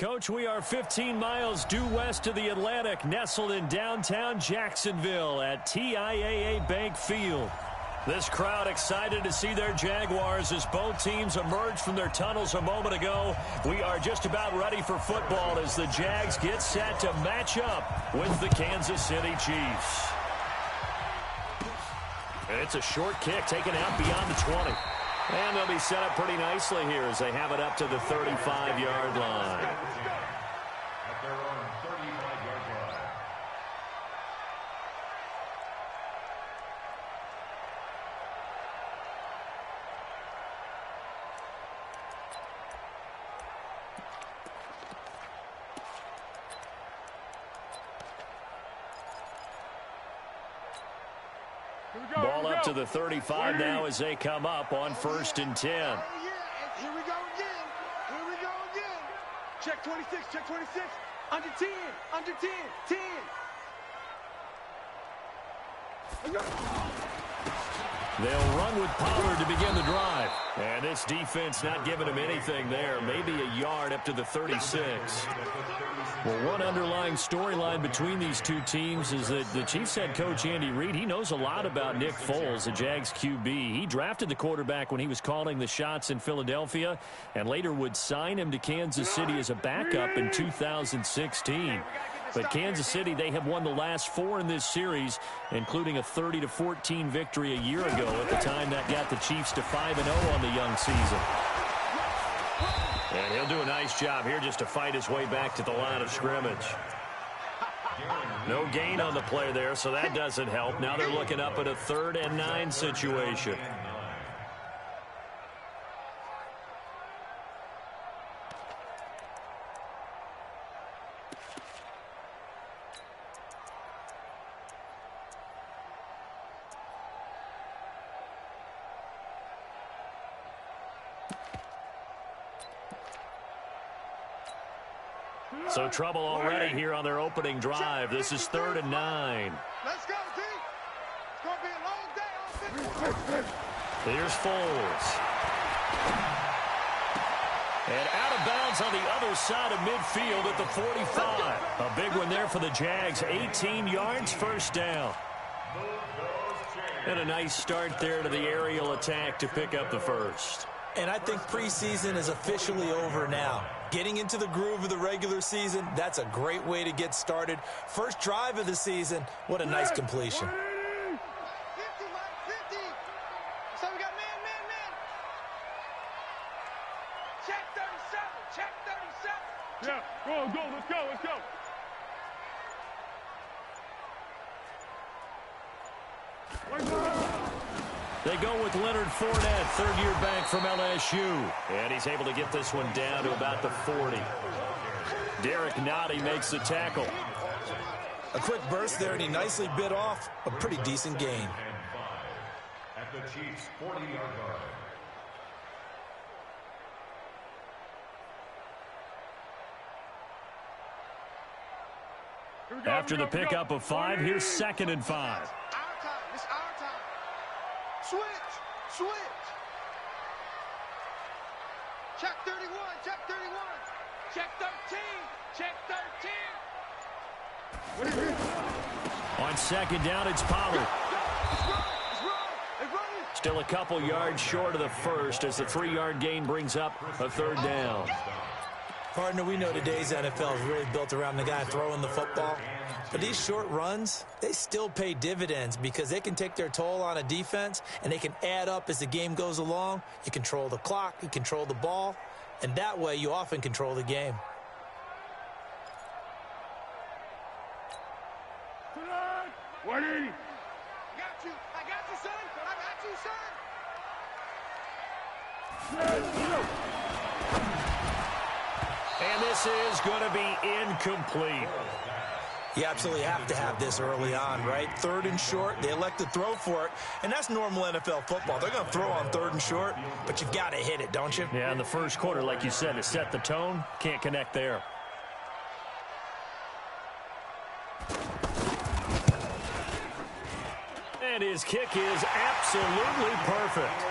Coach, we are 15 miles due west of the Atlantic, nestled in downtown Jacksonville at TIAA Bank Field. This crowd excited to see their Jaguars as both teams emerge from their tunnels a moment ago. We are just about ready for football as the Jags get set to match up with the Kansas City Chiefs. It's a short kick taken out beyond the 20. And they'll be set up pretty nicely here as they have it up to the 35-yard line. At their own 35-yard line. Ball up to the 35 now as they come up on 1st and 10. Here we go again. Here we go again. Check 26, check 26. Under 10, under 10, 10. They'll run with Pollard to begin the drive. And this defense not giving him anything there. Maybe a yard up to the 36. Well, one underlying storyline between these two teams is that the Chiefs head coach Andy Reid, he knows a lot about Nick Foles, the Jags QB. He drafted the quarterback when he was calling the shots in Philadelphia and later would sign him to Kansas City as a backup in 2016. But Kansas City, they have won the last 4 in this series, including a 30-14 victory a year ago at the time that got the Chiefs to 5-0 on the young season. And he'll do a nice job here just to fight his way back to the line of scrimmage. No gain on the play there, so that doesn't help. Now they're looking up at a 3rd and 9 situation. So trouble already here on their opening drive. This is 3rd and 9. Let's go, D. It's going to be a long day offensively. Here's Foles. And out of bounds on the other side of midfield at the 45. A big one there for the Jags. 18 yards, 1st down. And a nice start there to the aerial attack to pick up the 1st. And I think preseason is officially over now. Getting into the groove of the regular season, that's a great way to get started. First drive of the season, what a nice completion. 50, Mike, 50. So we got man. Check 37, check 37. Yeah, go, let's go. They go with Leonard Fournette, 3rd-year back from LSU. And he's able to get this one down to about the 40. Derek Nottie makes the tackle. A quick burst there, and he nicely bit off a pretty decent gain. At the Chiefs' 40-yard line. After the pickup of 5, here's 2nd and 5. It's our time. Switch. Check 31, check 31. Check 13, check 13. On 2nd down, it's Pollard. It's running. Still a couple yards short of the 1st as the 3-yard gain brings up a 3rd down. Partner, we know today's NFL is really built around the guy throwing the football. But these short runs, they still pay dividends because they can take their toll on a defense and they can add up as the game goes along. You control the clock, you control the ball, and that way you often control the game. Wait. I got you, son. And this is going to be incomplete. You absolutely have to have this early on, right? 3rd and short, they elect to throw for it, and that's normal NFL football. They're going to throw on 3rd and short, but you've got to hit it, don't you? Yeah, in the 1st quarter, like you said, to set the tone, can't connect there. And his kick is absolutely perfect.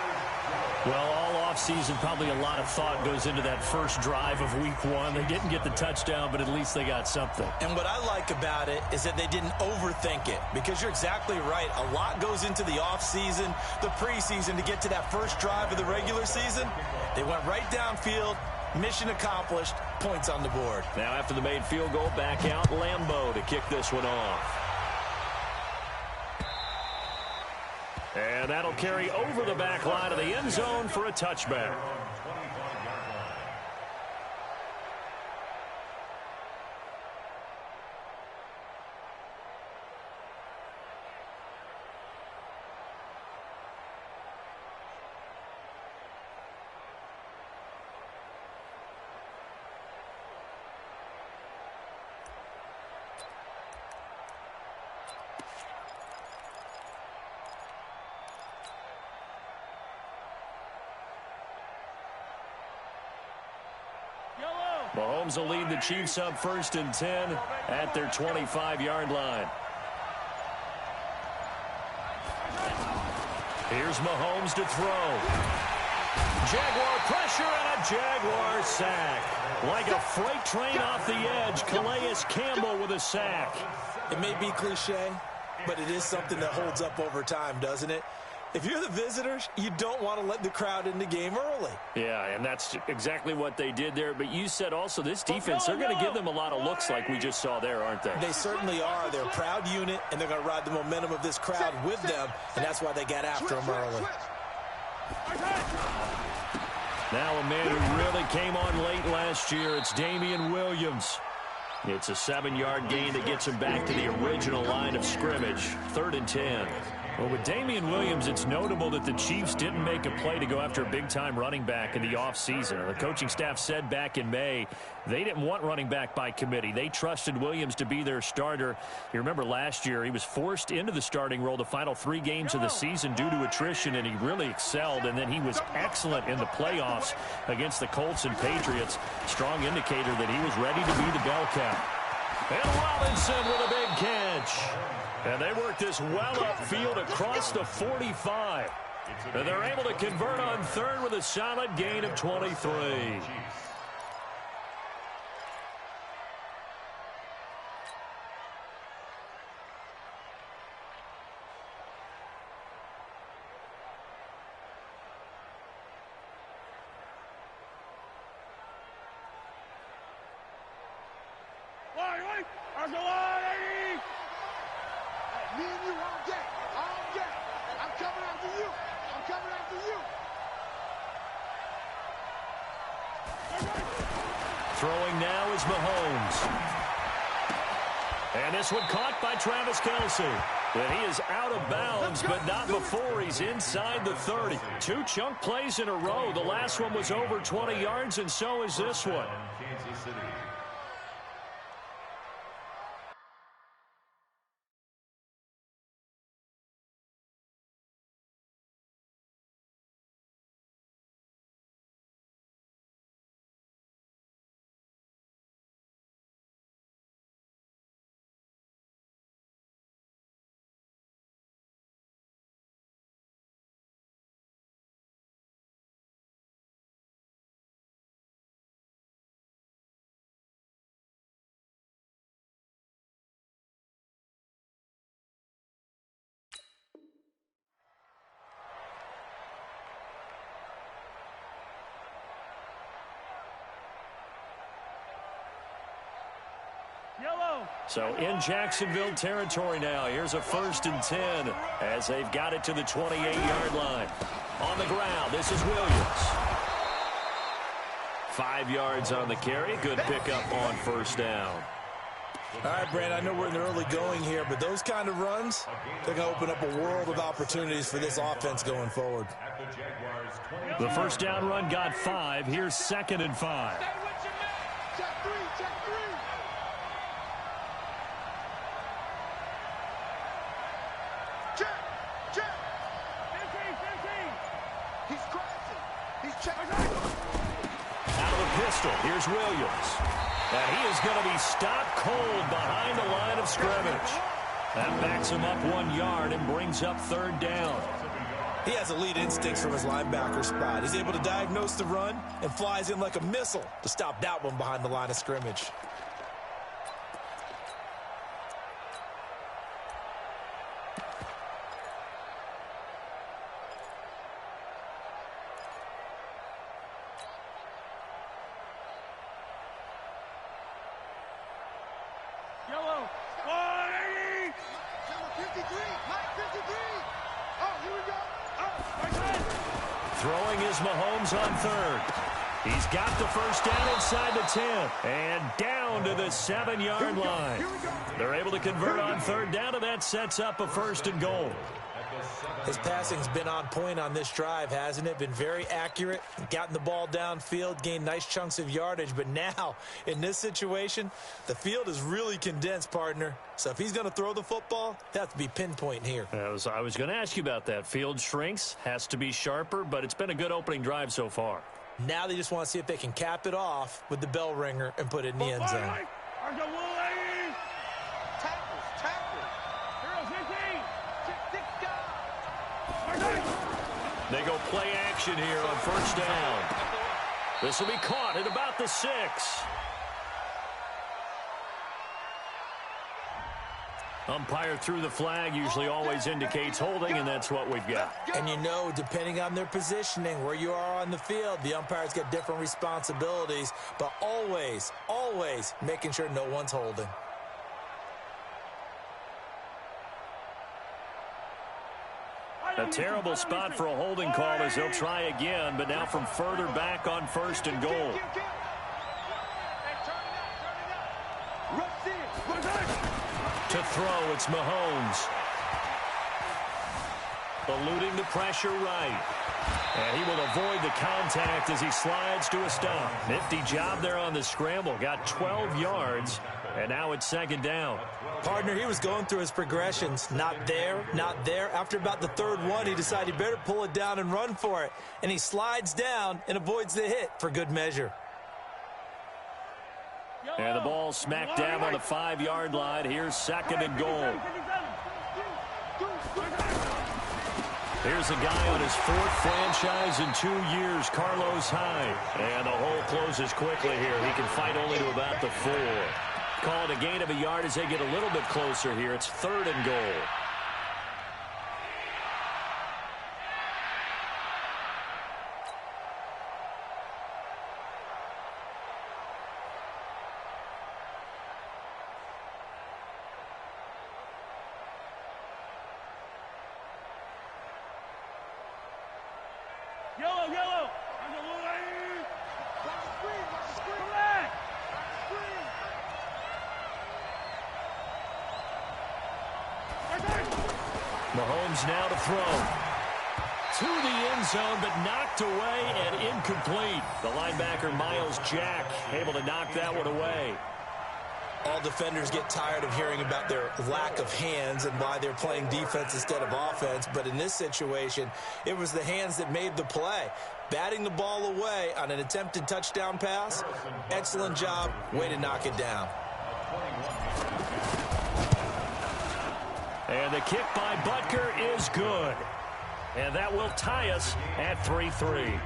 Well, all offseason, probably a lot of thought goes into that first drive of week one. They didn't get the touchdown, but at least they got something. And what I like about it is that they didn't overthink it, because you're exactly right. A lot goes into the offseason, the preseason, to get to that first drive of the regular season. They went right downfield, mission accomplished, points on the board. Now after the made field goal, back out Lambeau to kick this one off. And that'll carry over the back line of the end zone for a touchback. Mahomes will lead the Chiefs up 1st and 10 at their 25-yard line. Here's Mahomes to throw. Jaguar pressure and a Jaguar sack. Like a freight train off the edge, Calais Campbell with a sack. It may be cliche, but it is something that holds up over time, doesn't it? If you're the visitors, you don't want to let the crowd in the game early. Yeah, and that's exactly what they did there. But you said also this defense, they're going to give them a lot of looks like we just saw there, aren't they? They certainly are. They're a proud unit, and they're going to ride the momentum of this crowd with them, and that's why they got after them early. Now a man who really came on late last year, it's Damian Williams. It's a 7-yard gain that gets him back to the original line of scrimmage, 3rd and 10. Well, with Damian Williams, it's notable that the Chiefs didn't make a play to go after a big-time running back in the offseason. The coaching staff said back in May they didn't want running back by committee. They trusted Williams to be their starter. You remember last year he was forced into the starting role the final 3 games of the season due to attrition, and he really excelled. And then he was excellent in the playoffs against the Colts and Patriots. Strong indicator that he was ready to be the bell cow. And Robinson with a big catch. And they work this well upfield across the 45. And they're able to convert on 3rd with a solid gain of 23. Me and you all day. All day. I'm coming after you. I'm coming after you. Throwing now is Mahomes. And this one caught by Travis Kelce. And he is out of bounds, but not before he's inside the 30. 2 chunk plays in a row. The last one was over 20 yards, and so is this one. Kansas City. So in Jacksonville territory now. Here's a 1st and 10 as they've got it to the 28-yard line. On the ground, this is Williams. 5 yards on the carry. Good pickup on 1st down. All right, Brand, I know we're in the early going here, but those kind of runs, they're going to open up a world of opportunities for this offense going forward. The 1st down run got 5. Here's 2nd and 5. Check 3, check 3. Check. He's crashing. He's checking. Out of the pistol, here's Williams. And he is going to be stopped cold behind the line of scrimmage. That backs him up 1 yard and brings up 3rd down. He has elite instincts from his linebacker spot. He's able to diagnose the run and flies in like a missile to stop that one behind the line of scrimmage. Yellow. 180. Number 53, Mike 53. Oh, here we go. Throwing is Mahomes on third. He's got the first down inside the 10 and down to the 7-yard line. They're able to convert on third down, and that sets up a 1st and goal. His passing's been on point on this drive, hasn't it? Been very accurate, gotten the ball downfield, gained nice chunks of yardage. But now, in this situation, the field is really condensed, partner. So if he's going to throw the football, it has to be pinpoint here. I was going to ask you about that. Field shrinks, has to be sharper, but it's been a good opening drive so far. Now they just want to see if they can cap it off with the bell ringer and put it in the end zone. They go play action here on first down. This will be caught at about the 6. Umpire threw the flag, usually always indicates holding, and that's what we've got. And you know, depending on their positioning, where you are on the field, the umpires get different responsibilities, but always, always making sure no one's holding. A terrible spot for a holding call as they'll try again, but now from further back on 1st and goal. To throw, it's Mahomes. Eluding the pressure right. And he will avoid the contact as he slides to a stop. Nifty job there on the scramble. Got 12 yards, and now it's 2nd down. Partner, he was going through his progressions. Not there, not there. After about the 3rd one, he decided he better pull it down and run for it. And he slides down and avoids the hit for good measure. And the ball smack dab on the 5-yard line. Here's 2nd and goal. Here's a guy on his 4th franchise in 2 years, Carlos Hyde. And the hole closes quickly here. He can fight only to about the 4. Call it a gain of a yard as they get a little bit closer here. It's 3rd and goal. Yellow. Mahomes now to throw. To the end zone, but knocked away and incomplete. The linebacker, Miles Jack, able to knock that one away. All defenders get tired of hearing about their lack of hands and why they're playing defense instead of offense. But in this situation, it was the hands that made the play. Batting the ball away on an attempted touchdown pass. Excellent job. Way to knock it down. And the kick by Butker is good. And that will tie us at 3-3.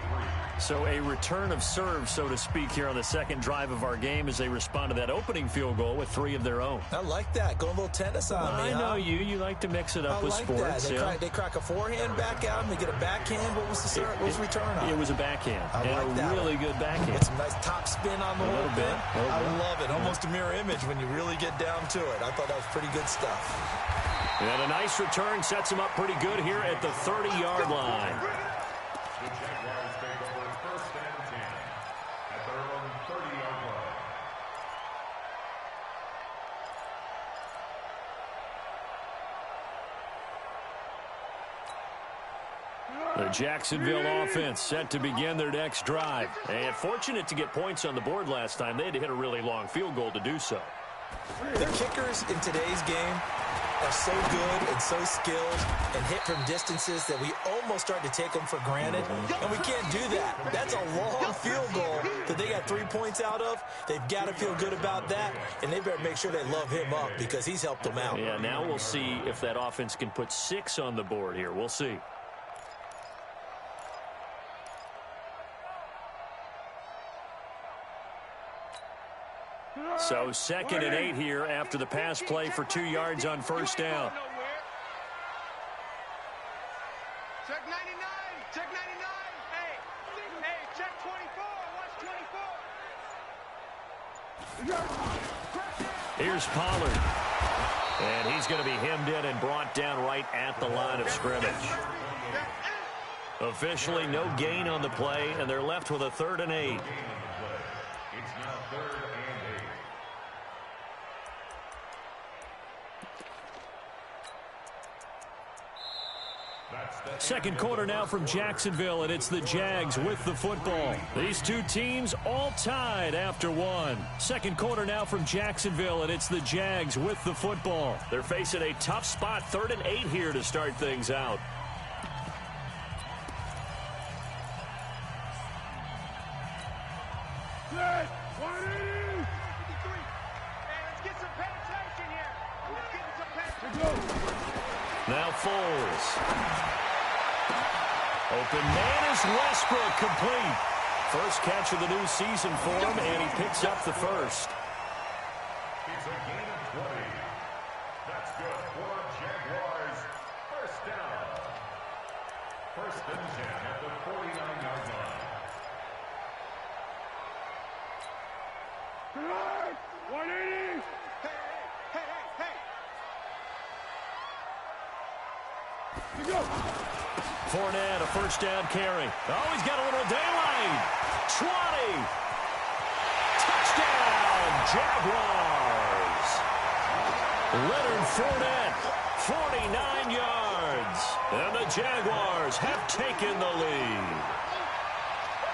So a return of serve, so to speak, here on the 2nd drive of our game as they respond to that opening field goal with 3 of their own. I like that. Go a little tennis on me, I know you. You like to mix it up with sports. They crack a forehand back out and they get a backhand. What was the serve? What was return on? It was a backhand. I like that. Really good backhand. With some nice top spin on the whole thing. I love it. Mm-hmm. Almost a mirror image when you really get down to it. I thought that was pretty good stuff. And a nice return sets him up pretty good here at the 30-yard line. The Jaguars take over 1st and 10 at their own 30-yard line. The Jacksonville offense set to begin their next drive. And fortunate to get points on the board last time. They had to hit a really long field goal to do so. The kickers in today's game are so good and so skilled and hit from distances that we almost start to take them for granted, and we can't do that. That's a long field goal that they got 3 points out of. They've got to feel good about that, and they better make sure they love him up because he's helped them out. Yeah, now we'll see if that offense can put 6 on the board here. We'll see. So 2nd and 8 here after the pass play for 2 yards on first down. Check 99. Check 99. Hey, check 24. Watch 24. Here's Pollard. And he's going to be hemmed in and brought down right at the line of scrimmage. Officially no gain on the play, and they're left with a 3rd and 8. It's now 3rd and 8. Second quarter now from Jacksonville, and it's the Jags with the football. These two teams all tied after one. Second quarter now from Jacksonville, and it's the Jags with the football. They're facing a tough spot, 3rd and 8 here to start things out. Let's get some penetration here. Let's get some penetration. Now Foles. Open man is Westbrook, complete. First catch of the new season for him, and he picks up the first. It's a gain of 20. That's good for Jaguars. First down. 1st and 10 at the 49-yard line. 180. Hey. You go. Fournette, a first down carry. Oh, he's got a little daylight. 20. Touchdown, Jaguars. Leonard Fournette, 49 yards. And the Jaguars have taken the lead.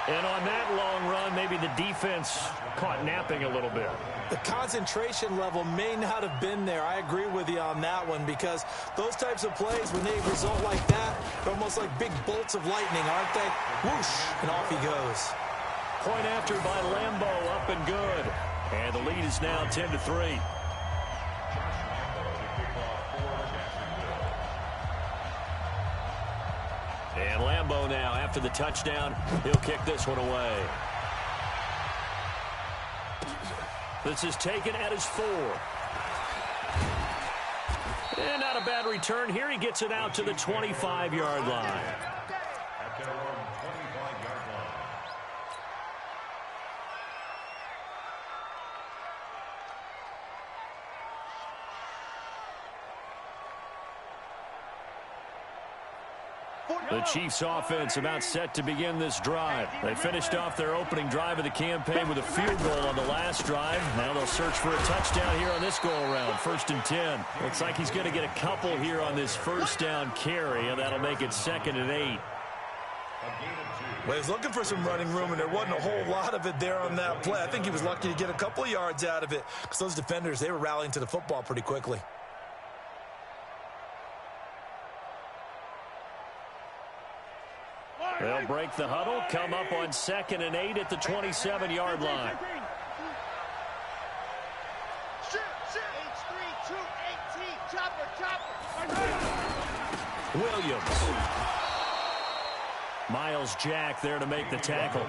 And on that long run, maybe the defense caught napping a little bit. The concentration level may not have been there. I agree with you on that one, because those types of plays, when they result like that, they're almost like big bolts of lightning, aren't they? Whoosh, and off he goes. Point after by Lambo, up and good. And the lead is now 10-3. And Lambo now, after the touchdown, he'll kick this one away. This is taken at his 4. And not a bad return here. He gets it out to the 25-yard line. At their own 25-yard line. The Chiefs offense about set to begin this drive. They finished off their opening drive of the campaign with a field goal on the last drive. Now they'll search for a touchdown here on this go-around. 1st and 10. Looks like he's going to get a couple here on this first down carry, and that'll make it 2nd and 8. Well, he was looking for some running room, and there wasn't a whole lot of it there on that play. I think he was lucky to get a couple of yards out of it, because those defenders, they were rallying to the football pretty quickly. They'll break the huddle, come up on 2nd and 8 at the 27-yard line. H3, 2, 18, chopper. Williams. Miles Jack there to make the tackle.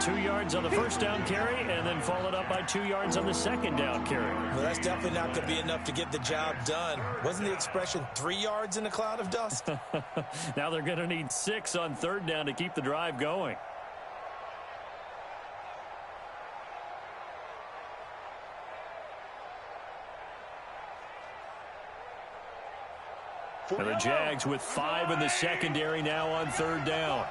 2 yards on the first down carry, and then followed up by 2 yards on the second down carry. Well, that's definitely not going to be enough to get the job done. Wasn't the expression 3 yards in a cloud of dust? Now they're going to need 6 on 3rd down to keep the drive going. And the Jags with 5 in the secondary now on 3rd down.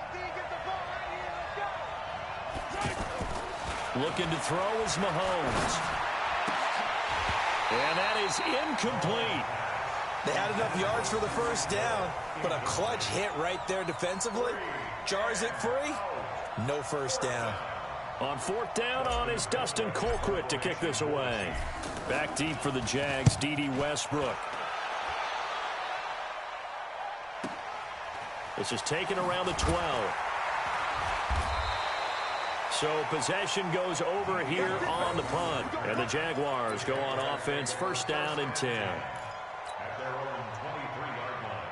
Looking to throw is Mahomes. And that is incomplete. They had enough yards for the first down, but a clutch hit right there defensively. Jars it free. No first down. On 4th down on is Dustin Colquitt to kick this away. Back deep for the Jags, D.D. Westbrook. This is taken around the 12. So possession goes over here on the punt. And the Jaguars go on offense, 1st down and 10. At their own 23-yard line.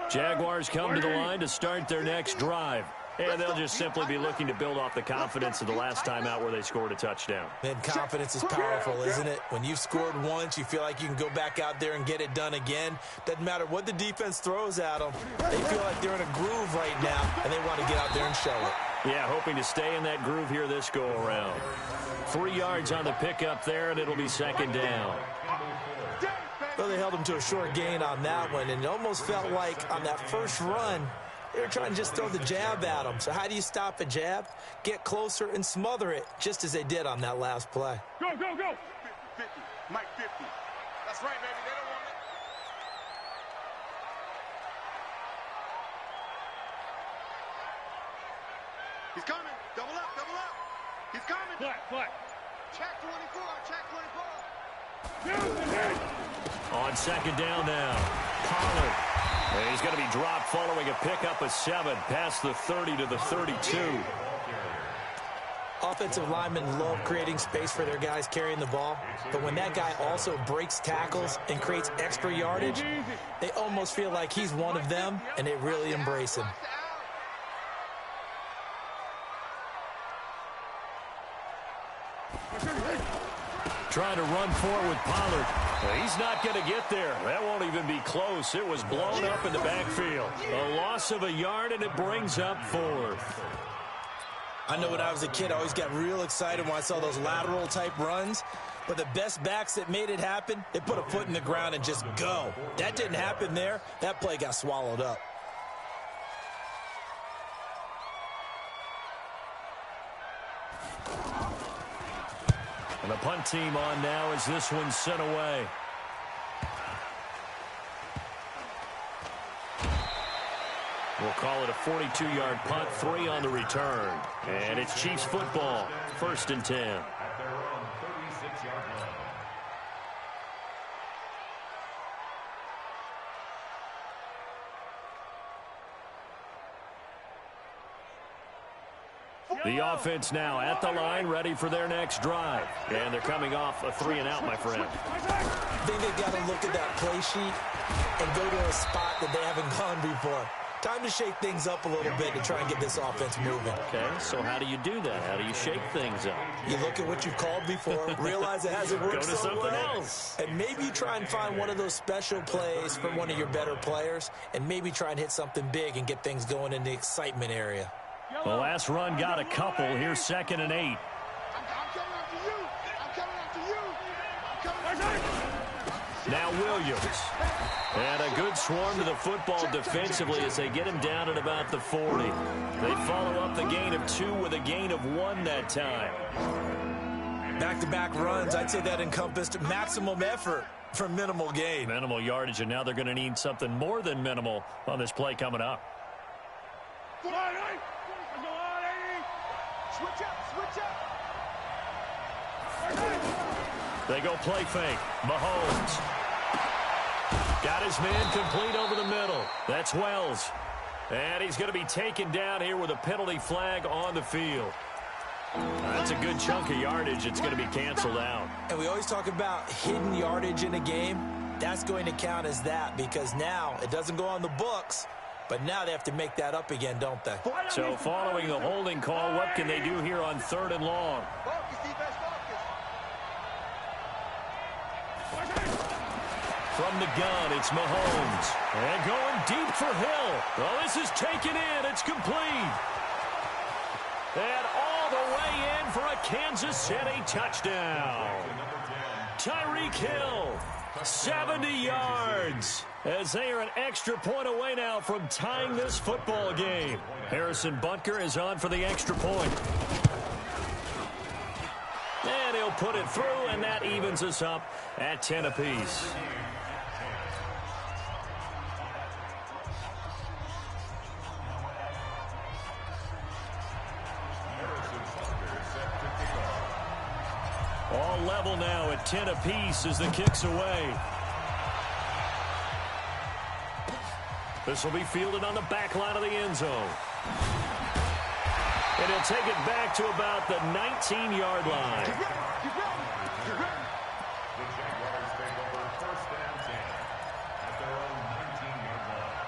Jaguars come to the line to start their next drive. And they'll just simply be looking to build off the confidence of the last time out where they scored a touchdown. Man, confidence is powerful, isn't it? When you've scored once, you feel like you can go back out there and get it done again. Doesn't matter what the defense throws at them. They feel like they're in a groove right now, and they want to get out there and show it. Yeah, hoping to stay in that groove here this go-around. 3 yards on the pickup there, and it'll be second down. Well, they held him to a short gain on that one, and it almost felt like on that first run, they were trying to just throw the jab at him. So how do you stop a jab? Get closer and smother it, just as they did on that last play. Go, go, go. 50, Mike 50. That's right, baby. They don't want it. He's coming. Double up, double up. He's coming. Flat. Check 24, check 24. On second down now, Pollard. And he's going to be dropped following a pickup of 7 past the 30 to the 32. Offensive linemen love creating space for their guys carrying the ball, but when that guy also breaks tackles and creates extra yardage, they almost feel like he's one of them, and they really embrace him. Trying to run forward with Pollard. He's not going to get there. That won't even be close. It was blown up in the backfield. A loss of a yard, and it brings up 4th. I know when I was a kid, I always got real excited when I saw those lateral-type runs. But the best backs that made it happen, they put a foot in the ground and just go. That didn't happen there. That play got swallowed up. And the punt team on now as this one's sent away. We'll call it a 42-yard punt, 3 on the return. And it's Chiefs football, 1st and 10. At their own 36-yard line. The offense now at the line, ready for their next drive. And they're coming off a 3-and-out, my friend. I think they've got to look at that play sheet and go to a spot that they haven't gone before. Time to shake things up a little bit to try and get this offense moving. Okay, so how do you do that? How do you shake things up? You look at what you've called before, realize it hasn't worked Go to so something well, else. and maybe you try and find one of those special plays from one of your better players, and maybe try and hit something big and get things going in the excitement area. The last run got a couple. Here's 2nd and 8. I'm coming after you. I'm coming after you. I'm coming after you. Now Williams. And a good swarm to the football defensively as they get him down at about the 40. They follow up the gain of 2 with a gain of 1 that time. Back-to-back runs, I'd say that encompassed maximum effort for minimal gain. Minimal yardage, and now they're going to need something more than minimal on this play coming up. Switch up. They go play fake. Mahomes. Got his man complete over the middle. That's Wells. And he's going to be taken down here with a penalty flag on the field. That's a good chunk of yardage. It's going to be canceled out. And we always talk about hidden yardage in a game. That's going to count as that because now it doesn't go on the books, but now they have to make that up again, don't they? So following the holding call, what can they do here on 3rd and long? Focus, defense, focus. From the gun, it's Mahomes. And going deep for Hill. Well, this is taken in. It's complete. And all the way in for a Kansas City touchdown. Tyreek Hill, 70 yards. As they are an extra point away now from tying this football game. Harrison Butker is on for the extra point. And he'll put it through, and that evens us up at 10 apiece. All level now at 10 apiece as the kick's away. This will be fielded on the back line of the end zone. And he'll take it back to about the 19-yard line. Get ready. The Jaguars take over 1st and 10 at their own 19-yard line.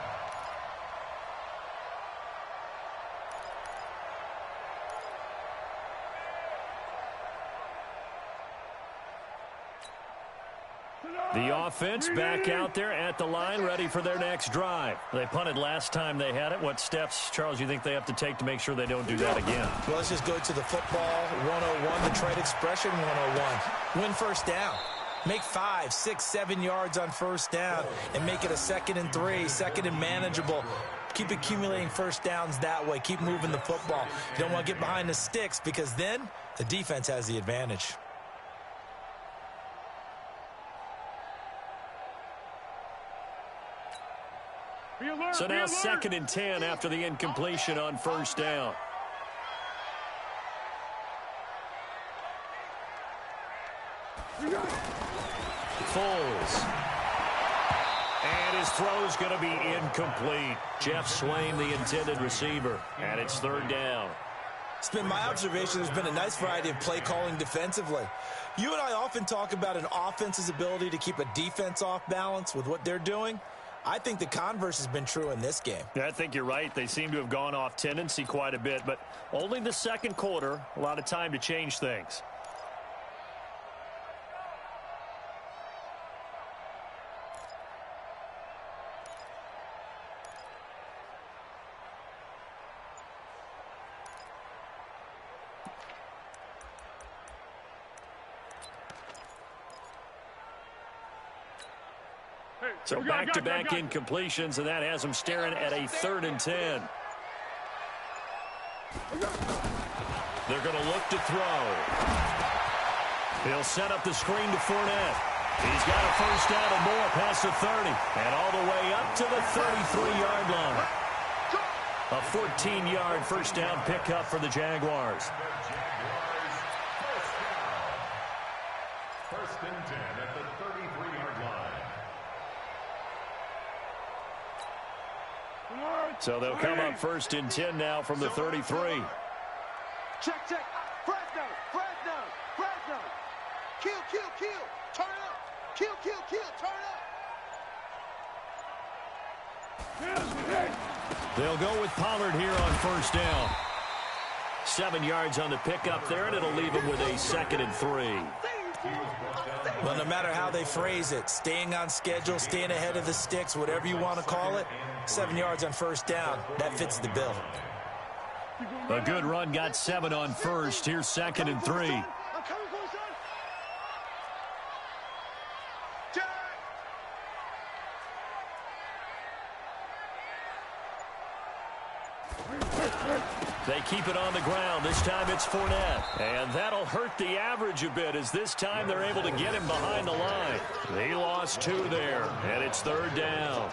The offense back out there at the line, ready for their next drive. They punted last time they had it. What steps, Charles, you think they have to take to make sure they don't do that again? Well, let's just go to the football 101, the trade expression 101. Win first down. Make 5, 6, 7 yards on first down and make it a 2nd and 3, 2nd and manageable. Keep accumulating first downs that way. Keep moving the football. You don't want to get behind the sticks because then the defense has the advantage. So now 2nd and 10 after the incompletion on first down. Foles. And his throw's going to be incomplete. Jeff Swain, the intended receiver. And it's 3rd down. It's been my observation there's been a nice variety of play calling defensively. You and I often talk about an offense's ability to keep a defense off balance with what they're doing. I think the converse has been true in this game. Yeah, I think you're right. They seem to have gone off tendency quite a bit, but only the 2nd quarter, a lot of time to change things. So back-to-back incompletions, and that has them staring at a 3rd and 10. They're going to look to throw. He'll set up the screen to Fournette. He's got a first down and more past the 30, and all the way up to the 33-yard line. A 14-yard first down pickup for the Jaguars. First and 10 at the 33-yard line. So they'll come up 1st and 10 now from the 33. Check. Fresno. Kill. Turn up. Kill. Turn up. They'll go with Pollard here on first down. 7 yards on the pickup there, and it'll leave him with a 2nd and 3. Well, no matter how they phrase it, staying on schedule, staying ahead of the sticks, whatever you want to call it, 7 yards on first down, that fits the bill. A good run got 7 on first. Here's 2nd and 3. They keep it on the ground. This time it's Fournette. And that'll hurt the average a bit as this time they're able to get him behind the line. They lost 2 there, and it's 3rd down.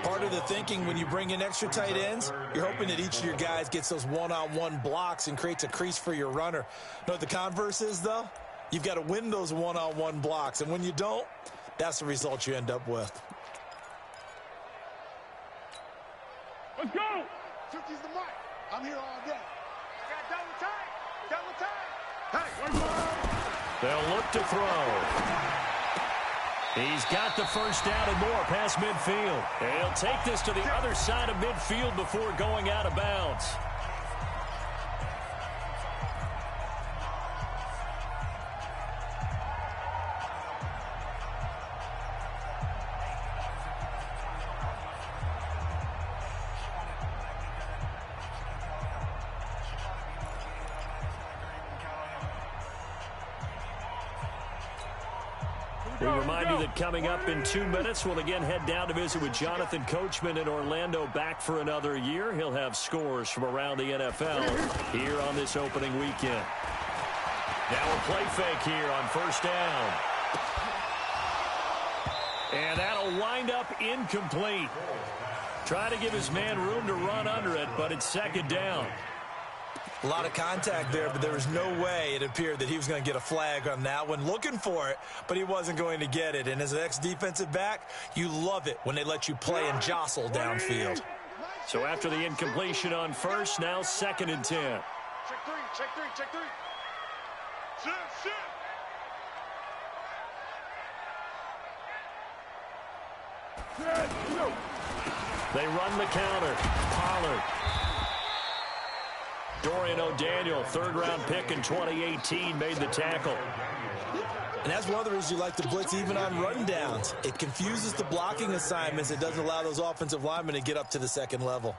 Part of the thinking when you bring in extra tight ends, you're hoping that each of your guys gets those one-on-one blocks and creates a crease for your runner. Know what the converse is, though? You've got to win those one-on-one blocks, and when you don't, that's the result you end up with. Let's go! 50's the mark. I'm here all day. I got double time. Hey, They'll look to throw. He's got the first down and more past midfield. And he'll take this to the other side of midfield before going out of bounds. We remind you that coming up in 2 minutes, we'll again head down to visit with Jonathan Coachman in Orlando, back for another year. He'll have scores from around the NFL here on this opening weekend. Now a play fake here on first down. And that'll wind up incomplete. Try to give his man room to run under it, but it's 2nd down. A lot of contact there, but there was no way it appeared that he was going to get a flag on that one. Looking for it, but he wasn't going to get it. And as an ex-defensive back, you love it when they let you play and jostle downfield. So after the incompletion on first, now 2nd and 10. check three. Shit. They run the counter. Pollard. Dorian O'Daniel, 3rd-round pick in 2018, made the tackle. And that's one of the reasons you like to blitz even on run downs. It confuses the blocking assignments. It doesn't allow those offensive linemen to get up to the second level.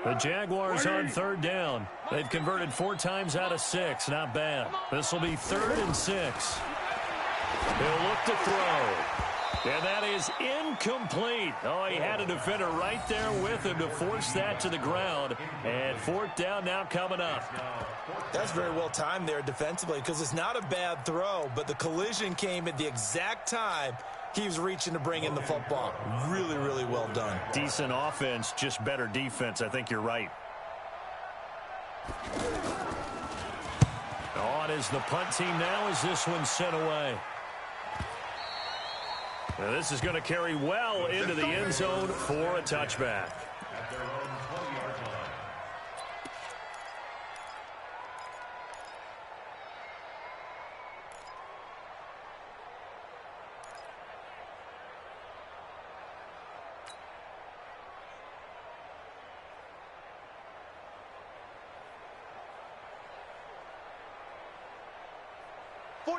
The Jaguars on third down. They've converted 4 times out of 6. Not bad. This will be 3rd and 6. He'll look to throw. And that is incomplete. Oh, he had a defender right there with him to force that to the ground. And 4th down now coming up. That's very well timed there defensively because it's not a bad throw, but the collision came at the exact time he was reaching to bring in the football. Really, really well done. Decent offense, just better defense. I think you're right. On is the punt team now as this one's sent away. Now this is going to carry well into the end zone for a touchback. At their own 20-yard line.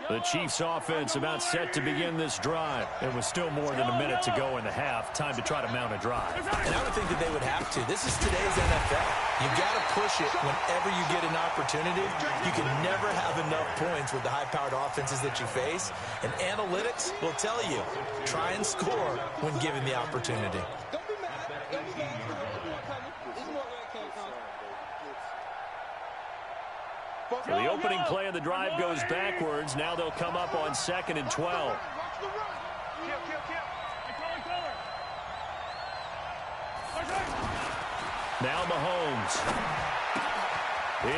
The Chiefs offense about set to begin this drive. It was still more than a minute to go in the half. Time to try to mount a drive. And I would think that they would have to. This is today's NFL. You've got to push it whenever you get an opportunity. You can never have enough points with the high-powered offenses that you face. And analytics will tell you, try and score when given the opportunity. Don't be mad. Don't be mad. There's more coming. There's more that can't come. So the opening play of the drive goes backwards. Now they'll come up on 2nd and 12. Watch the run. Kill. Now Mahomes.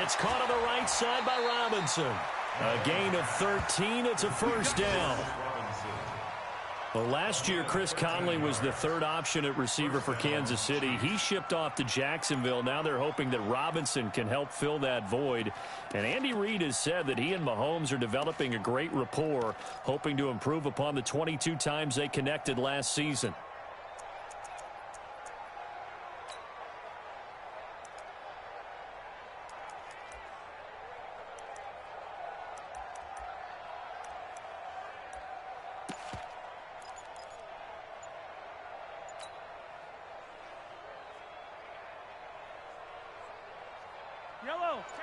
It's caught on the right side by Robinson. A gain of 13. It's a 1st down. Well, last year, Chris Conley was the 3rd option at receiver for Kansas City. He shipped off to Jacksonville. Now they're hoping that Robinson can help fill that void. And Andy Reid has said that he and Mahomes are developing a great rapport, hoping to improve upon the 22 times they connected last season.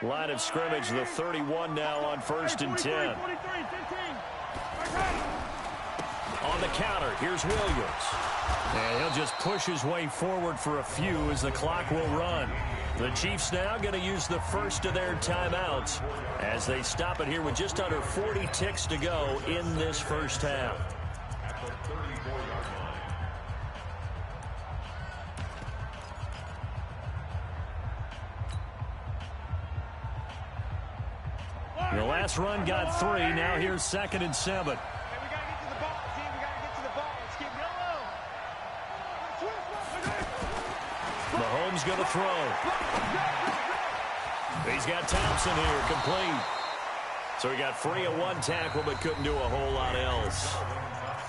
Line of scrimmage, the 31 now on 1st and 10. On the counter, here's Williams. And he'll just push his way forward for a few as the clock will run. The Chiefs now going to use the first of their timeouts as they stop it here with just under 40 ticks to go in this first half. At the 34-yard line. The last run got 3. Now here's 2nd and 7. Hey, we got to get to the ball, team. We got to get to the ball. Let's keep yellow. Mahomes going to throw. He's got Thompson here, complete. So he got free of 1 tackle, but couldn't do a whole lot else.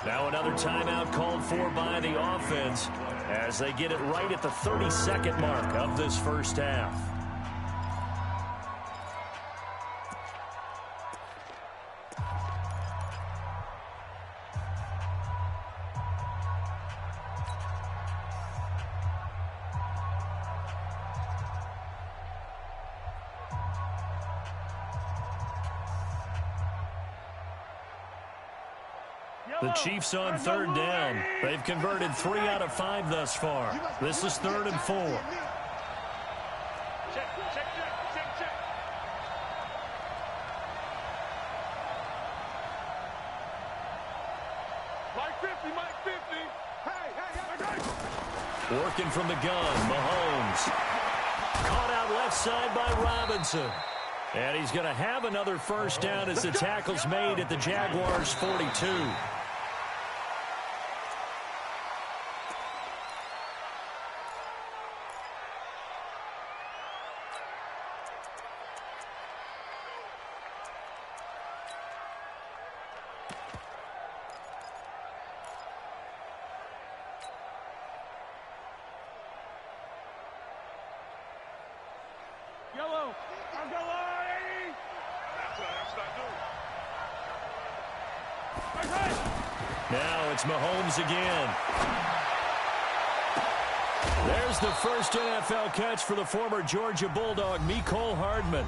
Now another timeout called for by the offense as they get it right at the 32nd mark of this first half. The Chiefs on 3rd down. They've converted 3 out of 5 thus far. This is 3rd and 4. Check. Mike 50. Hey. Working from the gun, Mahomes. Caught out left side by Robinson. And he's going to have another first down as the tackle's made at the Jaguars' 42. Now it's Mahomes again. There's the first NFL catch for the former Georgia Bulldog, Mecole Hardman.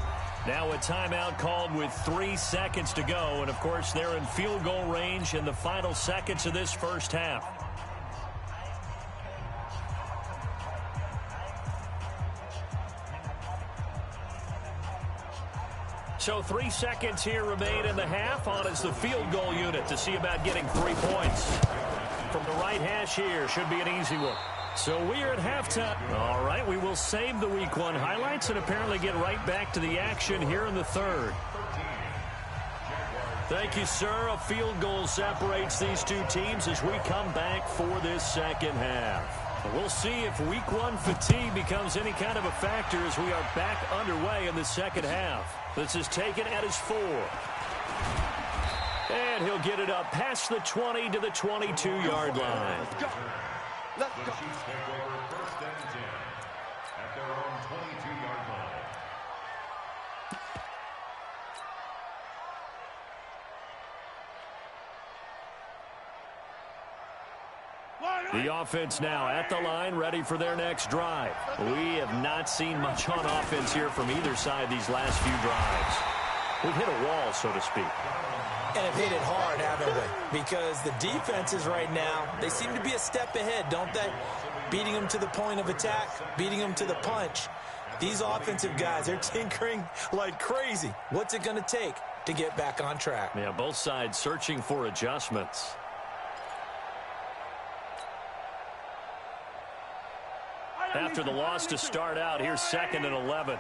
Now a timeout called with 3 seconds to go. And, of course, they're in field goal range in the final seconds of this first half. So 3 seconds here remain in the half. On is the field goal unit to see about getting 3 points. From the right hash here, should be an easy one. So we are at halftime. All right, we will save the Week 1 highlights and apparently get right back to the action here in the third. Thank you, sir. A field goal separates these two teams as we come back for this second half. We'll see if Week 1 fatigue becomes any kind of a factor as we are back underway in the second half. This is taken at his 4. And he'll get it up past the 20 to the 22-yard line. Let's go. Let's go. The Chiefs take over 1st and 10 at their own 22-yard line. The offense now at the line, ready for their next drive. We have not seen much on offense here from either side these last few drives. We've hit a wall, so to speak. And have hit it hard, haven't we? Because the defenses right now, they seem to be a step ahead, don't they? Beating them to the point of attack, beating them to the punch. These offensive guys, they're tinkering like crazy. What's it going to take to get back on track? Yeah, both sides searching for adjustments. After the loss to start out, here's 2nd and 11.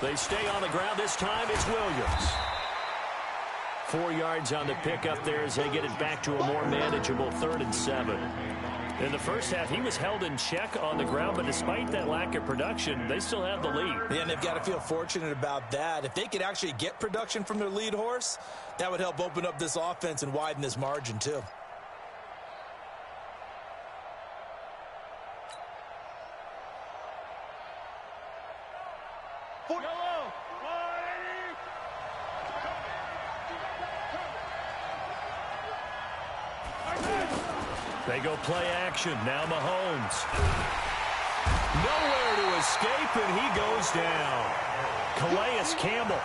They stay on the ground. This time it's Williams. 4 yards on the pickup there as they get it back to a more manageable 3rd and 7. In the first half, he was held in check on the ground, but despite that lack of production, they still have the lead. Yeah, and they've got to feel fortunate about that. If they could actually get production from their lead horse, that would help open up this offense and widen this margin too. They go play action. Now Mahomes. Nowhere to escape, and he goes down. Calais Campbell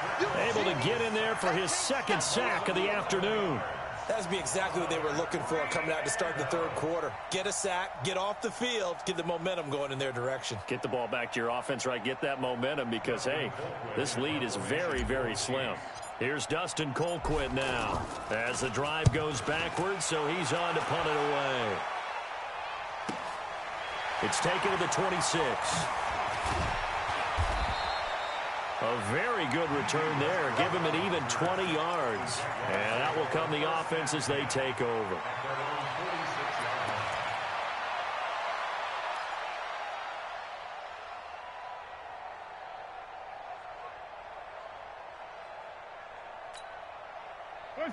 able to get in there for his 2nd sack of the afternoon. That would be exactly what they were looking for coming out to start the 3rd quarter. Get a sack, get off the field, get the momentum going in their direction. Get the ball back to your offense, right? Get that momentum because, hey, this lead is very, very slim. Here's Dustin Colquitt now as the drive goes backwards, so he's on to punt it away. It's taken to the 26. A very good return there. Give him an even 20 yards. And that will come the offense as they take over.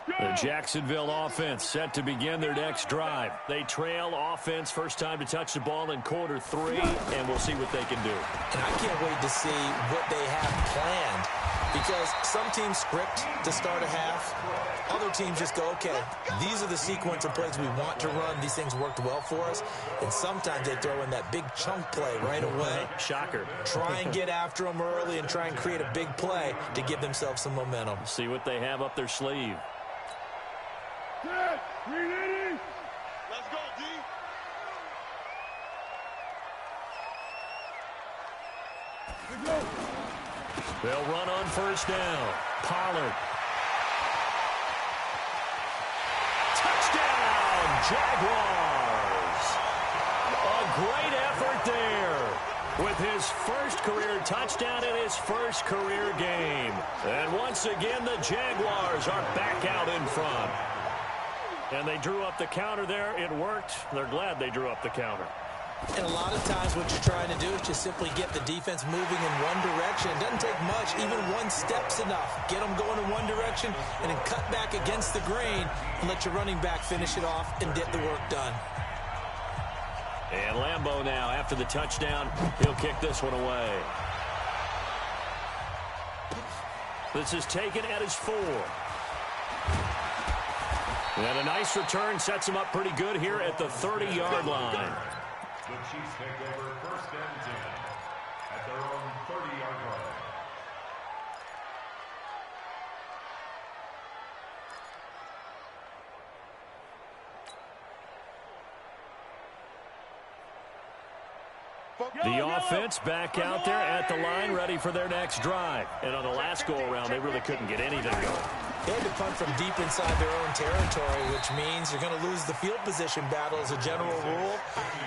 The Jacksonville offense set to begin their next drive. They trail offense, first time to touch the ball in quarter 3, and we'll see what they can do. And I can't wait to see what they have planned, because some teams script to start a half. Other teams just go, okay, these are the sequence of plays we want to run. These things worked well for us. And sometimes they throw in that big chunk play right away. Shocker. Try and get after them early and try and create a big play to give themselves some momentum. See what they have up their sleeve. Let's go, D. They'll run on first down. Pollard. Touchdown, Jaguars. A great effort there with his first career touchdown in his first career game. And once again, the Jaguars are back out in front. And they drew up the counter there. It worked. They're glad they drew up the counter. And a lot of times what you're trying to do is just simply get the defense moving in one direction. It doesn't take much. Even one step's enough. Get them going in one direction and then cut back against the grain and let your running back finish it off and get the work done. And Lambeau now, after the touchdown, he'll kick this one away. This is taken at his 4. And a nice return sets him up pretty good here at the 30-yard line. The Chiefs take over 1st and 10 at their own 30-yard line. The offense back out there at the line, ready for their next drive. And on the last go-around, they really couldn't get anything going. They had to punt from deep inside their own territory, which means you're going to lose the field position battle as a general rule.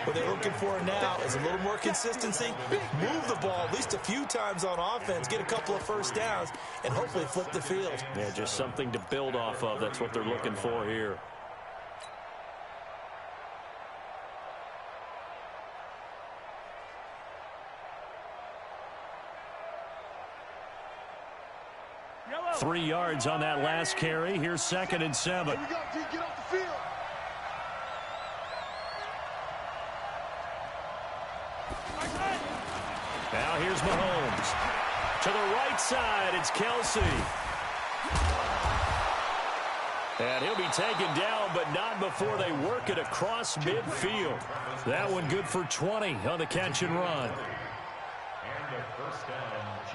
What they're looking for now is a little more consistency, move the ball at least a few times on offense, get a couple of first downs, and hopefully flip the field. Yeah, just something to build off of. That's what they're looking for here. Yellow. 3 yards on that last carry. Here's 2nd and 7. Here we go, D. Get off the field. Now here's Mahomes. To the right side, it's Kelsey. And he'll be taken down, but not before they work it across midfield. That one good for 20 on the catch and run.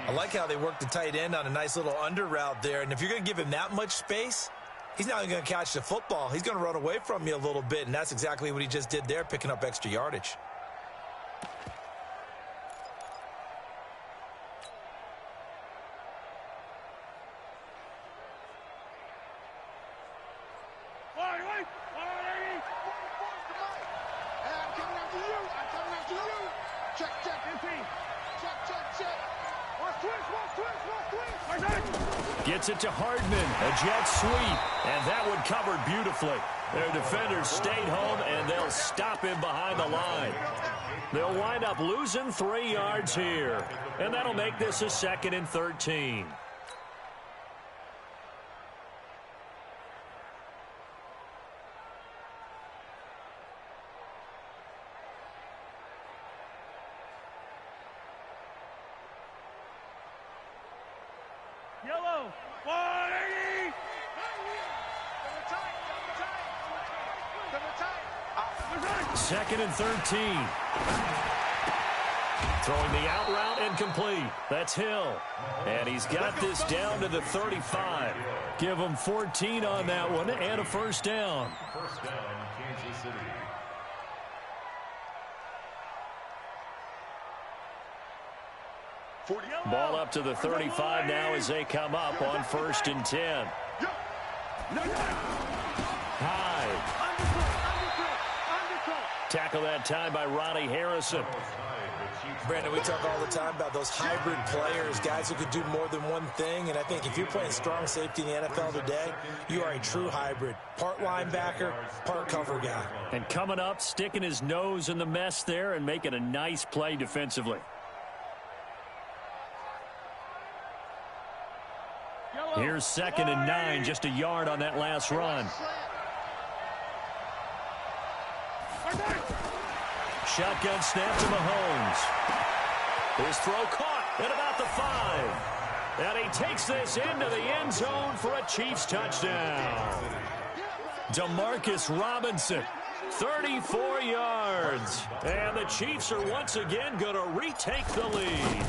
I like how they work the tight end on a nice little under route there. And if you're going to give him that much space, he's not going to catch the football. He's going to run away from you a little bit, and that's exactly what he just did there, picking up extra yardage. Gets it to Hardman, a jet sweep, and that one covered beautifully. Their defenders stayed home, and they'll stop him behind the line. They'll wind up losing 3 yards here, and that'll make this a 2nd and 13. Yellow. 180. 2nd and 13. Throwing the out route and complete. That's Hill. And he's got this down to the 35. Give him 14 on that one and a first down. First down, Kansas City. Ball up to the 35 now as they come up on 1st and 10. High. Tackle that time by Ronnie Harrison. Brandon, we talk all the time about those hybrid players, guys who could do more than one thing. And I think if you're playing strong safety in the NFL today, you are a true hybrid. Part linebacker, part cover guy. And coming up, sticking his nose in the mess there and making a nice play defensively. Here's 2nd and 9, just a yard on that last run. Shotgun snap to Mahomes. His throw caught at about the 5. And he takes this into the end zone for a Chiefs touchdown. Demarcus Robinson, 34 yards. And the Chiefs are once again going to retake the lead.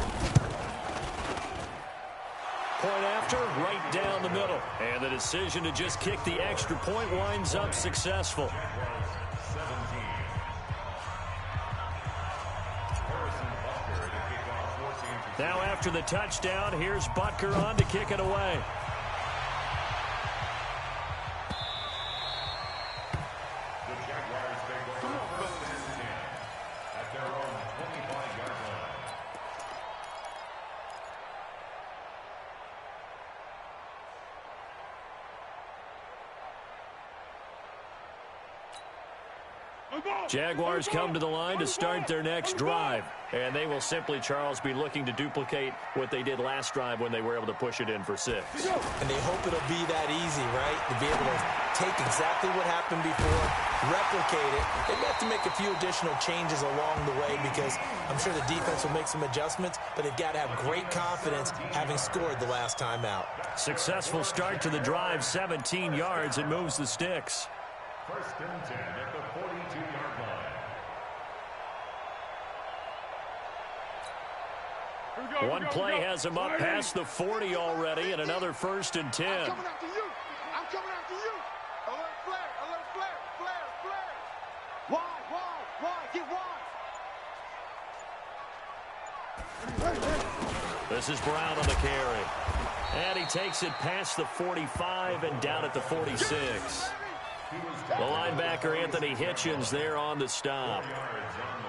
Point after, right down the middle. And the decision to just kick the extra point winds up successful. Now after the touchdown, here's Butker on to kick it away. The Jaguars take over 1st and 10 at their own 25-yard line. Jaguars come to the line to start their next drive. And they will simply, Charles, be looking to duplicate what they did last drive when they were able to push it in for 6. And they hope it'll be that easy, right? To be able to take exactly what happened before, replicate it. They have to make a few additional changes along the way because I'm sure the defense will make some adjustments, but they've got to have great confidence having scored the last time out. Successful start to the drive, 17 yards. It moves the sticks. First and 10 at the 42-yard line. One play has him up past the 40 already, and another first and 10. I'm coming after you. I'm coming after you. Alert flare, alert flare, flare, flare. Wide, get wide. This is Brown on the carry. And he takes it past the 45 and down at the 46. The linebacker, Anthony Hitchens, there on the stop.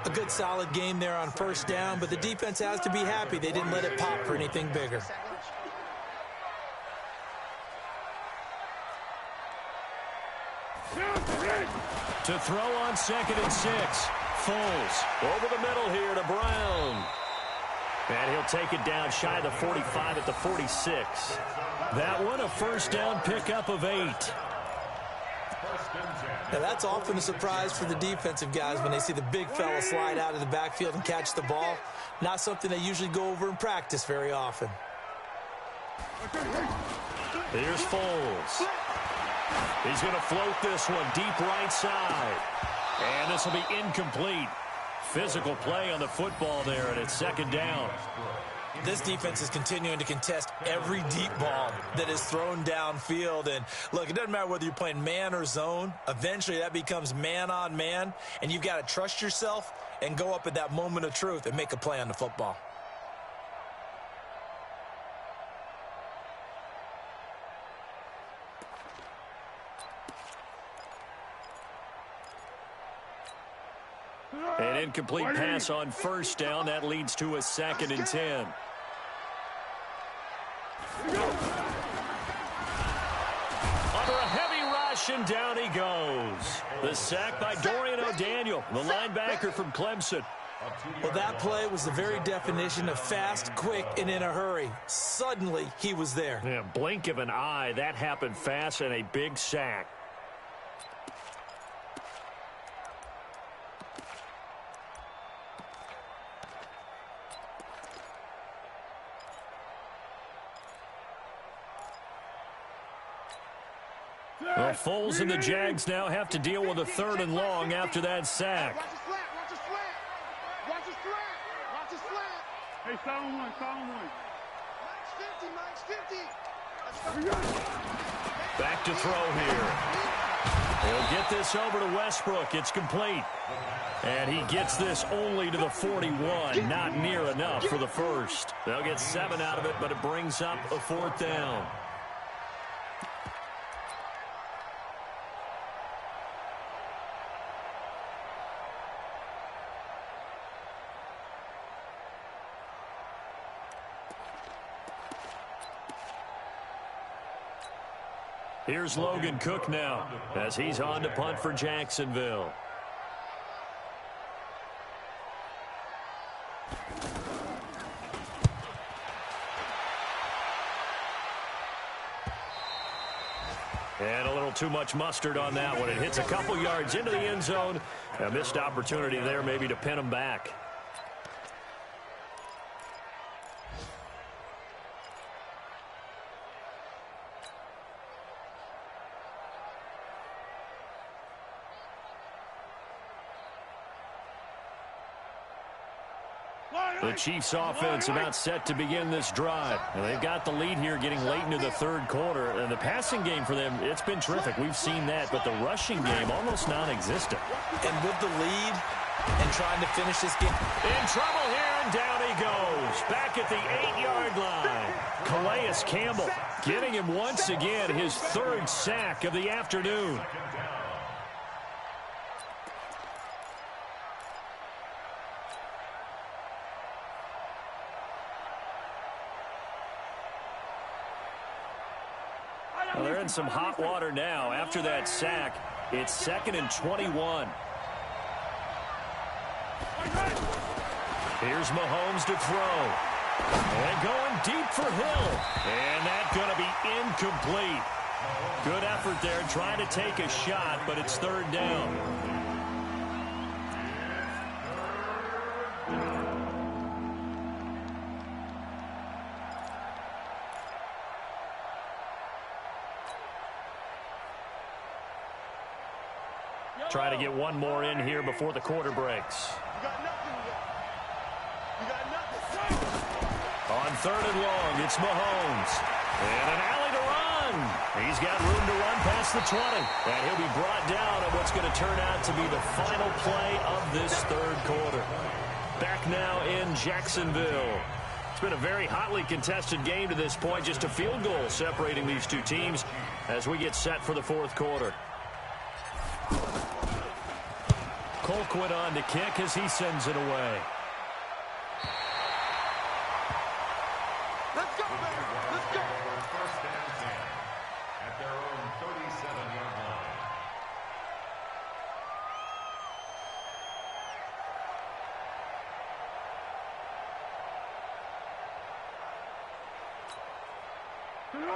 A good solid game there on first down, but the defense has to be happy they didn't let it pop for anything bigger. To throw on 2nd and 6. Foles over the middle here to Brown. And he'll take it down shy of the 45 at the 46. That one a first down pickup of 8. Now, that's often a surprise for the defensive guys when they see the big fella slide out of the backfield and catch the ball. Not something they usually go over in practice very often. Here's Foles. He's going to float this one deep right side. And this will be incomplete. Physical play on the football there, and it's 2nd down. This defense is continuing to contest every deep ball that is thrown downfield. And, look, it doesn't matter whether you're playing man or zone. Eventually, that becomes man on man, and you've got to trust yourself and go up at that moment of truth and make a play on the football. An incomplete pass on first down. That leads to a 2nd and 10. Under a heavy rush, and down he goes. The sack by Dorian O'Daniel, the linebacker from Clemson. Well, that play was the very definition of fast, quick, and in a hurry. Suddenly, he was there. Yeah, blink of an eye. That happened fast, and a big sack. Well, Foles and the Jags now have to deal with a 3rd and long after that sack. Watch the slant, watch the slant. Watch the slant, watch the slant. Hey, silent one, silent one. Max 50, Max 50. Back to throw here. He'll get this over to Westbrook. It's complete. And he gets this only to the 41. Not near enough for the first. They'll get 7 out of it, but it brings up a 4th down. Here's Logan Cook now as he's on to punt for Jacksonville. And a little too much mustard on that one. It hits a couple yards into the end zone. A missed opportunity there maybe to pin him back. The Chiefs offense about set to begin this drive. And they've got the lead here getting late into the 3rd quarter. And the passing game for them, it's been terrific. We've seen that. But the rushing game, almost non-existent. And with the lead and trying to finish this game. In trouble here, and down he goes. Back at the 8-yard line. Calais Campbell getting him once again his 3rd sack of the afternoon. Well, they're in some hot water now. After that sack, it's 2nd and 21. Here's Mahomes to throw. And going deep for Hill. And that's going to be incomplete. Good effort there, trying to take a shot, but it's third down. Try to get one more in here before the quarter breaks. On third and long, it's Mahomes. And an alley to run. He's got room to run past the 20. And he'll be brought down on what's going to turn out to be the final play of this third quarter. Back now in Jacksonville. It's been a very hotly contested game to this point. Just a field goal separating these two teams as we get set for the fourth quarter. Colquitt on to kick as he sends it away. Let's go, baby. Let's go. First and 10 at their own 37-yard line.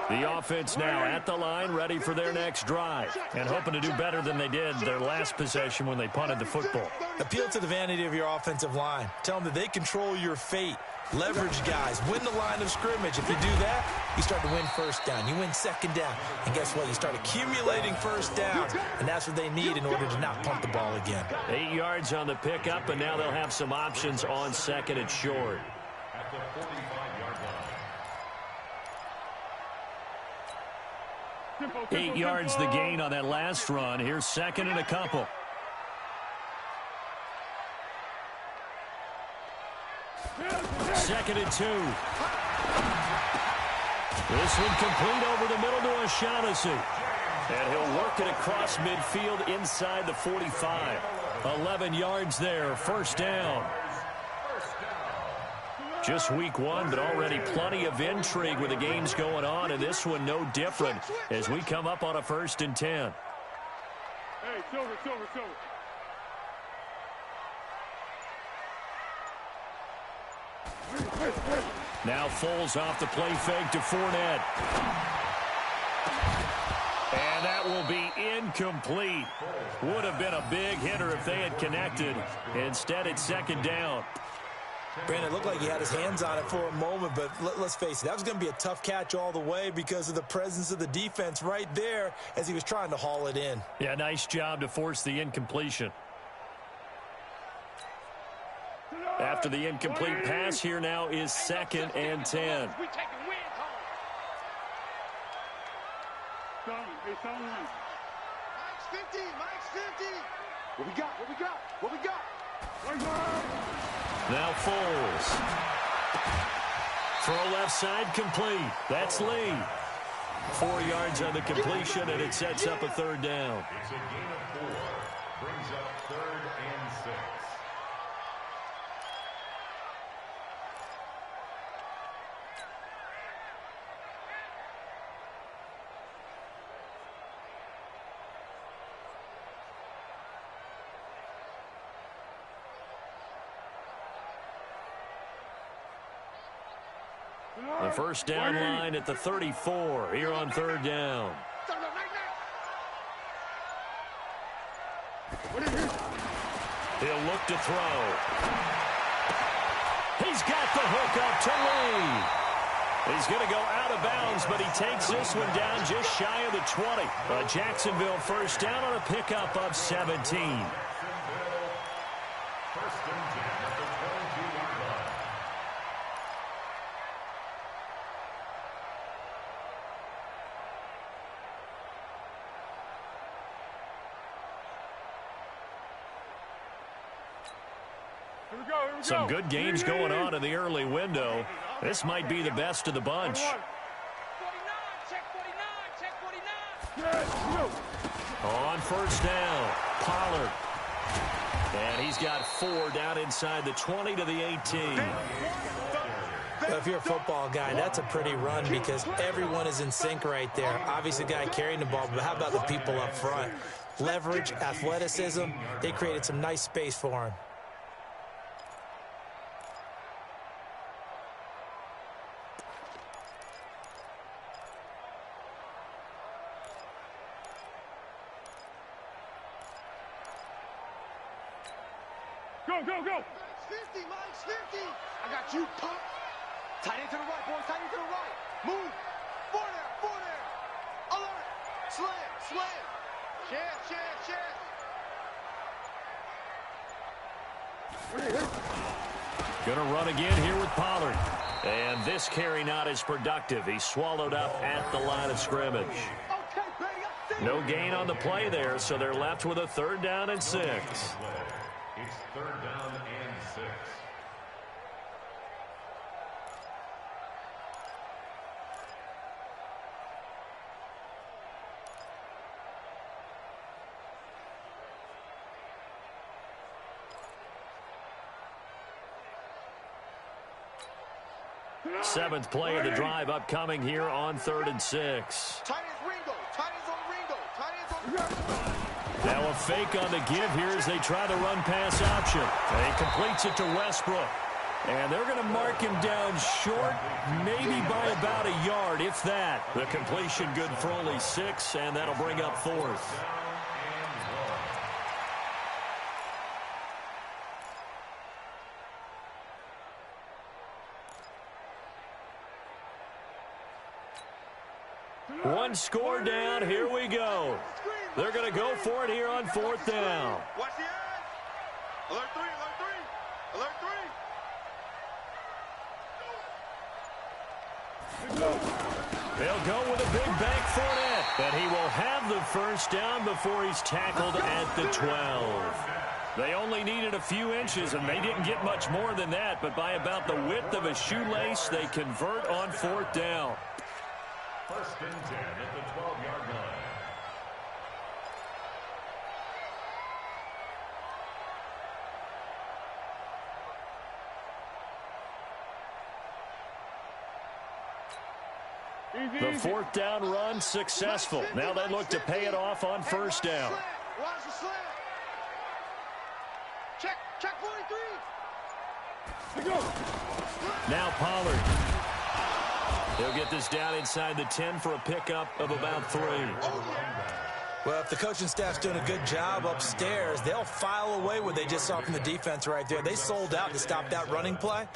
The offense now at the line, ready for their next drive, and hoping to do better than they did their last possession when they punted the football. Appeal to the vanity of your offensive line. Tell them that they control your fate. Leverage guys. Win the line of scrimmage. If you do that, you start to win first down. You win second down. And guess what? You start accumulating first downs. And that's what they need in order to not punt the ball again. 8 yards on the pickup, and now they'll have some options on second and short. At the 45-yard line. 8 yards the gain on that last run. Here's second and a couple. Second and 2. This one complete over the middle to O'Shaughnessy. And he'll work it across midfield inside the 45. 11 yards there, first down. Just week one, but already plenty of intrigue with the games going on, and this one no different as we come up on a 1st and 10. Hey, Silver. Now Foles off the play fake to Fournette. And that will be incomplete. Would have been a big hitter if they had connected. Instead, it's second down. Brandon, it looked like he had his hands on it for a moment, but let's face it, that was going to be a tough catch all the way because of the presence of the defense right there as he was trying to haul it in. Yeah, nice job to force the incompletion. After the incomplete pass, here now is 2nd and 10. We taking wins home. It's on one. Mike's 50. Mike's 50. What we got? Now Foles. Throw left side complete. That's Lee. 4 yards on the completion, and it sets up a third down. It's a gain of 4. Brings up 3rd and 6. The first down line at the 34 here on third down. He'll look to throw. He's got the hook up to Lee. He's going to go out of bounds, but he takes this one down just shy of the 20. A Jacksonville first down on a pickup of 17. First and 10 at the 22-yard line. Here we go. Some good games going on in the early window. This might be the best of the bunch. 49, check 49. On first down, Pollard. And he's got 4 down inside the 20 to the 18. Well, if you're a football guy, that's a pretty run because everyone is in sync right there. Obviously, the guy carrying the ball, but how about the people up front? Leverage, athleticism, they created some nice space for him. Go, go, go. 50, Mike's 50. I got you, punk. Tight end to the right, boys. Tight end to the right. Move. Four there. Alert. Slam. Share. Gonna run again here with Pollard. And this carry not as productive. He's swallowed up at the line of scrimmage. Okay, baby, I see. No gain on the play there, so they're left with a 3rd down and 6. It's 3rd down and 6. Seventh play of the drive upcoming here on 3rd and 6. Tight end's Ringo. Tight end's on Ringo. Now a fake on the give here as they try the run pass option. And he completes it to Westbrook. And they're going to mark him down short, maybe by about a yard, if that. The completion good for only 6, and that'll bring up 4th. One score down. Here we go. They're going to go for it here on 4th down. Watch the eyes. Alert 3. They'll go with a big bank Fournette. And he will have the 1st down before he's tackled at the 12. They only needed a few inches, and they didn't get much more than that. But by about the width of a shoelace, they convert on 4th down. 1st and 10 at the 12-yard line. The 4th down run successful. Now they look to pay it off on 1st down. Watch the slam. Check 43. Now Pollard. He'll get this down inside the 10 for a pickup of about 3. Well, if the coaching staff's doing a good job upstairs, they'll file away what they just saw from the defense right there. They sold out to stop that running play.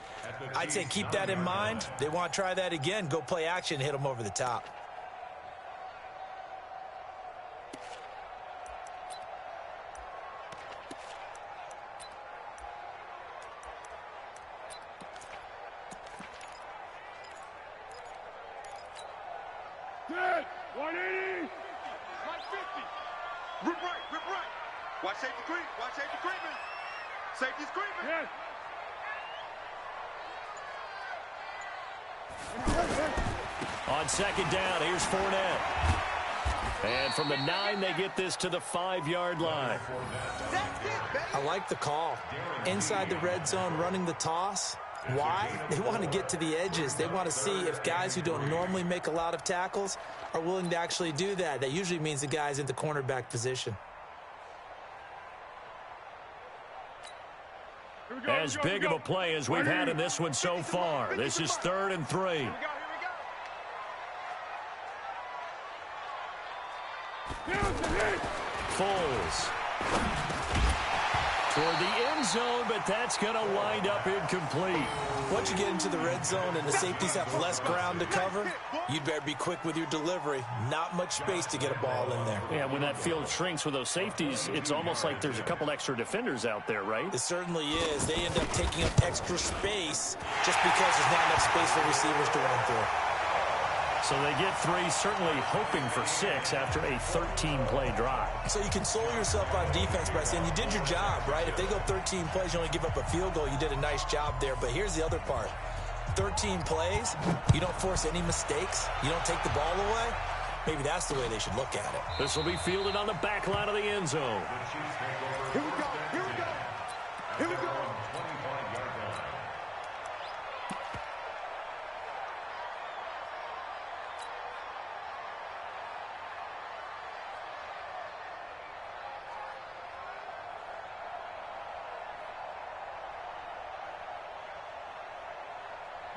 I'd say keep that in mind. They want to try that again. Go play action, hit them over the top. Dead. 180. Mike 50. Rip right. Watch safety creeping. Safety's creeping. Yes. On 2nd down, here's Fournette. And from the 9, they get this to the 5-yard line. That's it, baby. I like the call. Inside the red zone, running the toss. Why? They want to get to the edges. They want to see if guys who don't normally make a lot of tackles are willing to actually do that. That usually means the guy's in the cornerback position. As big of a play as we've had in this one so far. This is 3rd and 3. Here we go. Foles. Toward the end zone, but that's going to wind up incomplete. Once you get into the red zone and the safeties have less ground to cover, you'd better be quick with your delivery. Not much space to get a ball in there. Yeah, when that field shrinks with those safeties, it's almost like there's a couple extra defenders out there, right? It certainly is. They end up taking up extra space just because there's not enough space for receivers to run through. So they get 3, certainly hoping for 6 after a 13-play drive. So you console yourself on defense by saying you did your job, right? If they go 13 plays, you only give up a field goal, you did a nice job there. But here's the other part. 13 plays, you don't force any mistakes, you don't take the ball away. Maybe that's the way they should look at it. This will be fielded on the back line of the end zone. Here we go.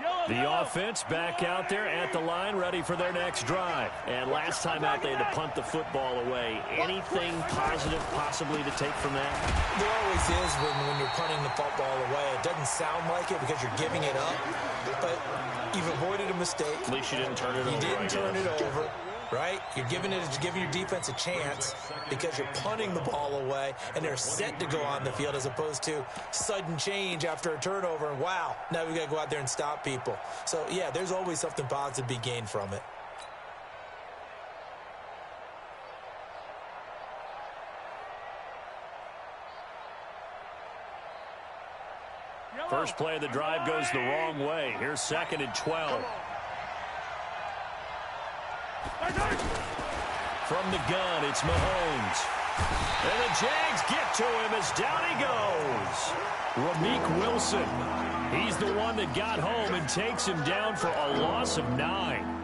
Yellow The offense back out there at the line, ready for their next drive. And last time out, they had to punt the football away. Anything positive possibly to take from that? There always is when you're punting the football away. It doesn't sound like it because you're giving it up, but you've avoided a mistake. At least you didn't turn it over. You didn't turn it over. Right? You're giving your defense a chance because you're punting the ball away and they're set to go on the field as opposed to sudden change after a turnover. And wow, now we got to go out there and stop people. So, yeah, there's always something positive to be gained from it. First play of the drive goes the wrong way. Here's 2nd and 12. From the gun, it's Mahomes. And the Jags get to him as down he goes. Ramik Wilson. He's the one that got home and takes him down for a loss of 9.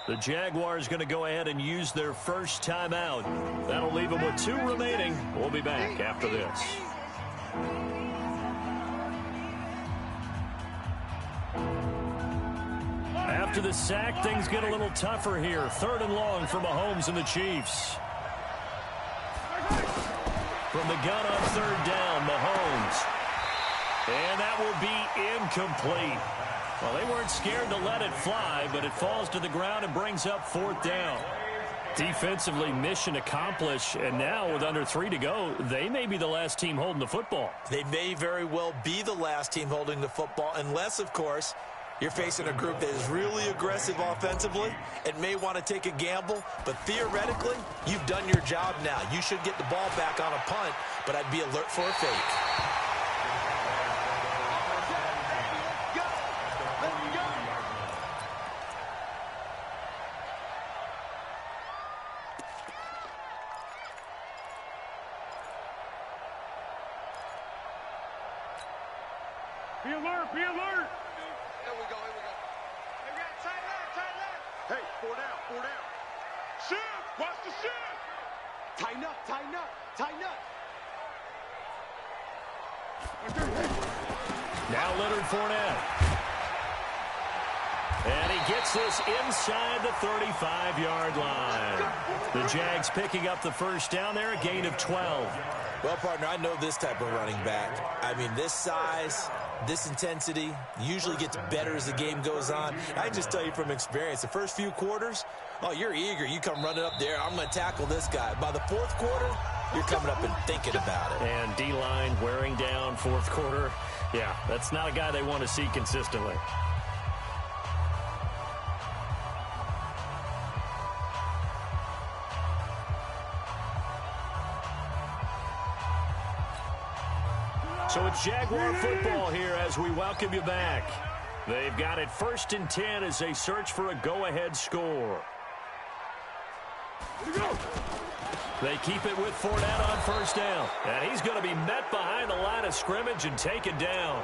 The Jaguars going to go ahead and use their first timeout. That'll leave them with 2 remaining. We'll be back after this. After the sack, things get a little tougher here. 3rd and long for Mahomes and the Chiefs. From the gun on 3rd down, Mahomes. And that will be incomplete. Well, they weren't scared to let it fly, but it falls to the ground and brings up 4th down. Defensively, mission accomplished, and now with under 3 to go, they may be the last team holding the football. They may very well be the last team holding the football, unless, of course, you're facing a group that is really aggressive offensively and may want to take a gamble, but theoretically, you've done your job now. You should get the ball back on a punt, but I'd be alert for a fake. Be alert, be alert. Here we go, here we go. Hey, we got tight left. Hey, 4 down. Shift, watch the shift. Tighten up. Now Leonard Fournette. And he gets this inside the 35-yard line. The Jags picking up the first down there, a gain of 12. Well, partner, I know this type of running back. I mean, this size, this intensity usually gets better as the game goes on. I can just tell you from experience, the first few quarters, oh, you're eager. You come running up there, I'm going to tackle this guy. By the 4th quarter, you're coming up and thinking about it. And D-line wearing down 4th quarter. Yeah, that's not a guy they want to see consistently. So it's Jaguar football here as we welcome you back. They've got it 1st and 10 as they search for a go-ahead score. They keep it with Fournette on 1st down. And he's going to be met behind the line of scrimmage and taken down.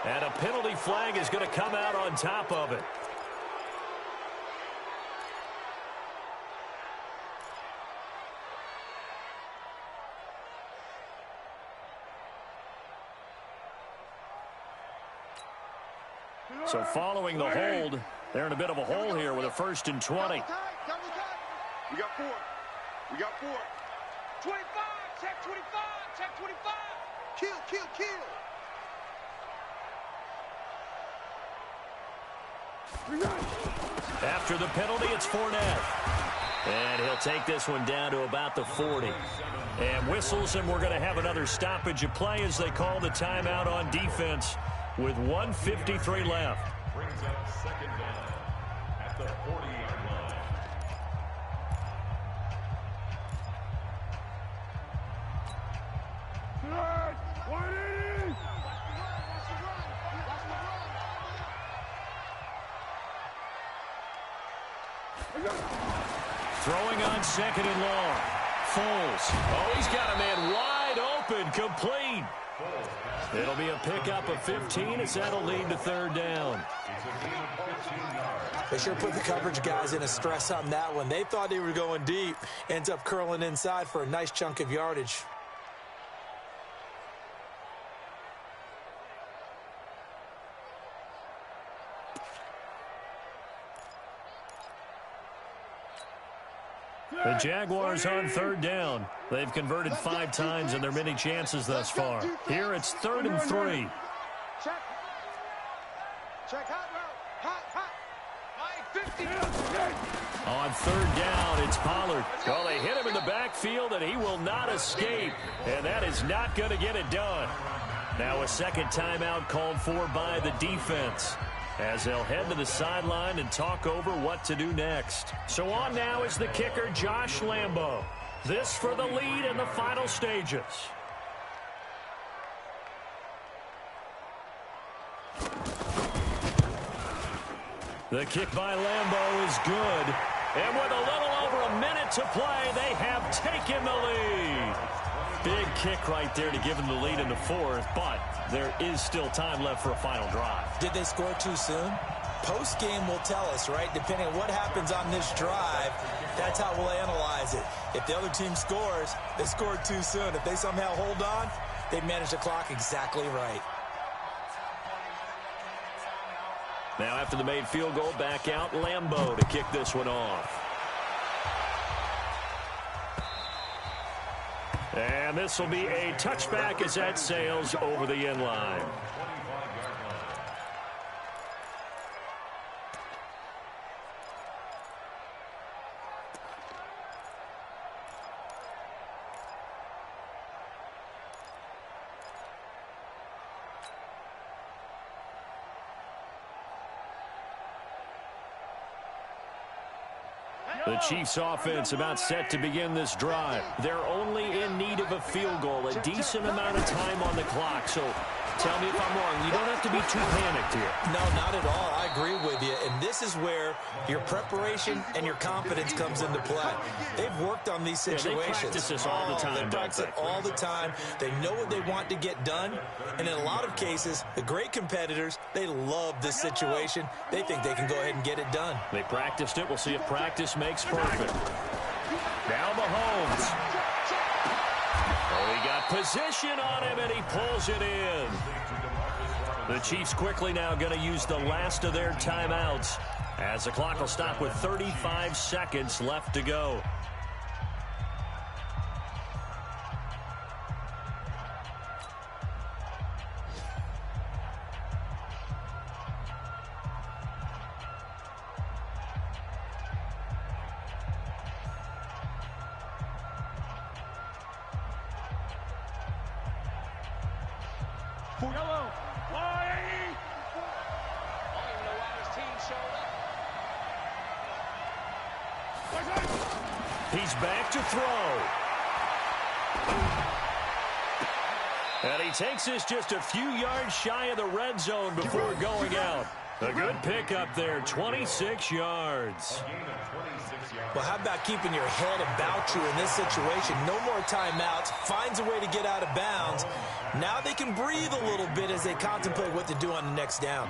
And a penalty flag is going to come out on top of it. So following the hold, they're in a bit of a hole here with a 1st and 20. We got 4. 25, check 25. Kill. After the penalty, it's Fournette. And he'll take this one down to about the 40. And whistles, and we're going to have another stoppage of play as they call the timeout on defense with 1:53 left. Brings up 2nd down at the 40-yard line. Set, 180. Throwing on 2nd and long. Foles. Oh, he's got a man wide open, complete. It'll be a pickup of 15 as that'll lead to third down. They sure put the coverage guys in a stress on that one. They thought they were going deep. Ends up curling inside for a nice chunk of yardage. The Jaguars on third down. They've converted 5 times in their many chances thus far. Here it's 3rd and 3. Check. Check hot route. Hot. 50. On 3rd down, it's Pollard. Well, they hit him in the backfield, and he will not escape. And that is not going to get it done. Now a second timeout called for by the defense, as they'll head to the sideline and talk over what to do next. So on now is the kicker, Josh Lambo. This for the lead in the final stages. The kick by Lambo is good. And with a little over a minute to play, they have taken the lead. Big kick right there to give them the lead in the 4th, but there is still time left for a final drive. Did they score too soon? Post-game will tell us, right? Depending on what happens on this drive, that's how we'll analyze it. If the other team scores, they scored too soon. If they somehow hold on, they manage the clock exactly right. Now after the made field goal, back out Lambo to kick this one off. And this will be a touchback as that sails over the end line. The Chiefs offense about set to begin this drive. They're only in need of a field goal, a decent amount of time on the clock. So tell me if I'm wrong. You don't have to be too panicked here. No, not at all. I agree with you. And this is where your preparation and your confidence comes into play. They've worked on these situations. Yeah, they practice this all the time. They practice it all the time. They know what they want to get done. And in a lot of cases, the great competitors, they love this situation. They think they can go ahead and get it done. They practiced it. We'll see if practice makes perfect. Now Mahomes. Oh, he got position on him, and he pulls it in. The Chiefs quickly now going to use the last of their timeouts, as the clock will stop with 35 seconds left to go. He's back to throw. And he takes this just a few yards shy of the red zone before going out. A good pickup there, 26 yards. Well, how about keeping your head about you in this situation? No more timeouts. Finds a way to get out of bounds. Now they can breathe a little bit as they contemplate what to do on the next down.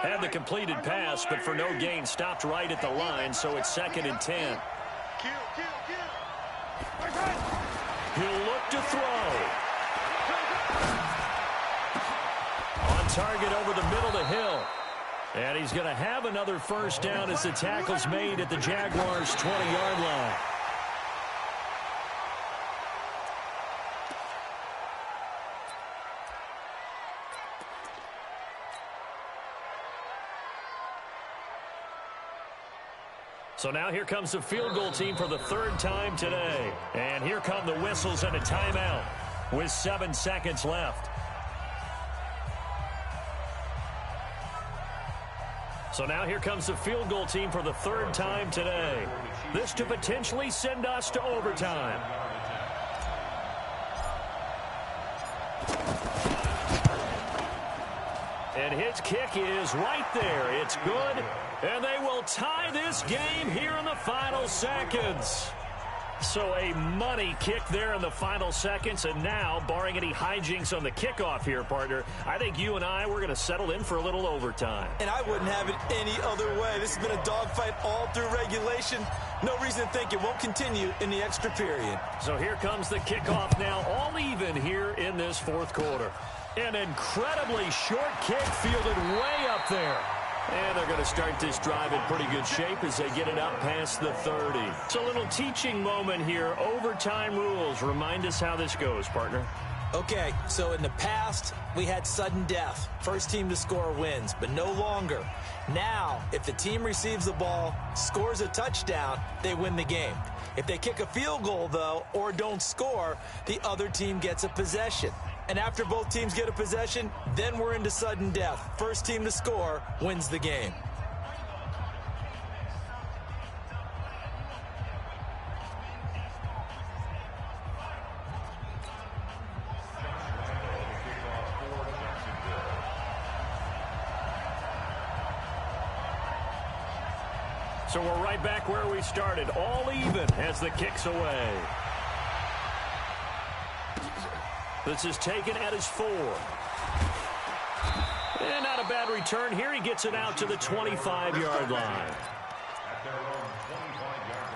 Had the completed pass, but for no gain, stopped right at the line, so it's 2nd and 10. He'll look to throw. On target over the middle to Hill. And he's going to have another first down as the tackle's made at the Jaguars' 20-yard line. So now here comes the field goal team for the 3rd time today. And here come the whistles and a timeout with 7 seconds left. So now here comes the field goal team for the third time today. This to potentially send us to overtime. And his kick is right there. It's good. And they will tie this game here in the final seconds. So a money kick there in the final seconds. And now, barring any hijinks on the kickoff here, partner, I think you and we're going to settle in for a little overtime. And I wouldn't have it any other way. This has been a dogfight all through regulation. No reason to think it won't continue in the extra period. So here comes the kickoff now, all even here in this fourth quarter. An incredibly short kick fielded way up there. And they're going to start this drive in pretty good shape as they get it up past the 30. It's a little teaching moment here. Overtime rules. Remind us how this goes, partner. Okay, so in the past, we had sudden death. First team to score wins, but no longer. Now, if the team receives the ball, scores a touchdown, they win the game. If they kick a field goal, though, or don't score, the other team gets a possession. And after both teams get a possession, then we're into sudden death. First team to score wins the game. So we're right back where we started, all even as the kick's away. This is taken at his 4. And not a bad return here. He gets it out to the 25-yard line. At their own 25-yard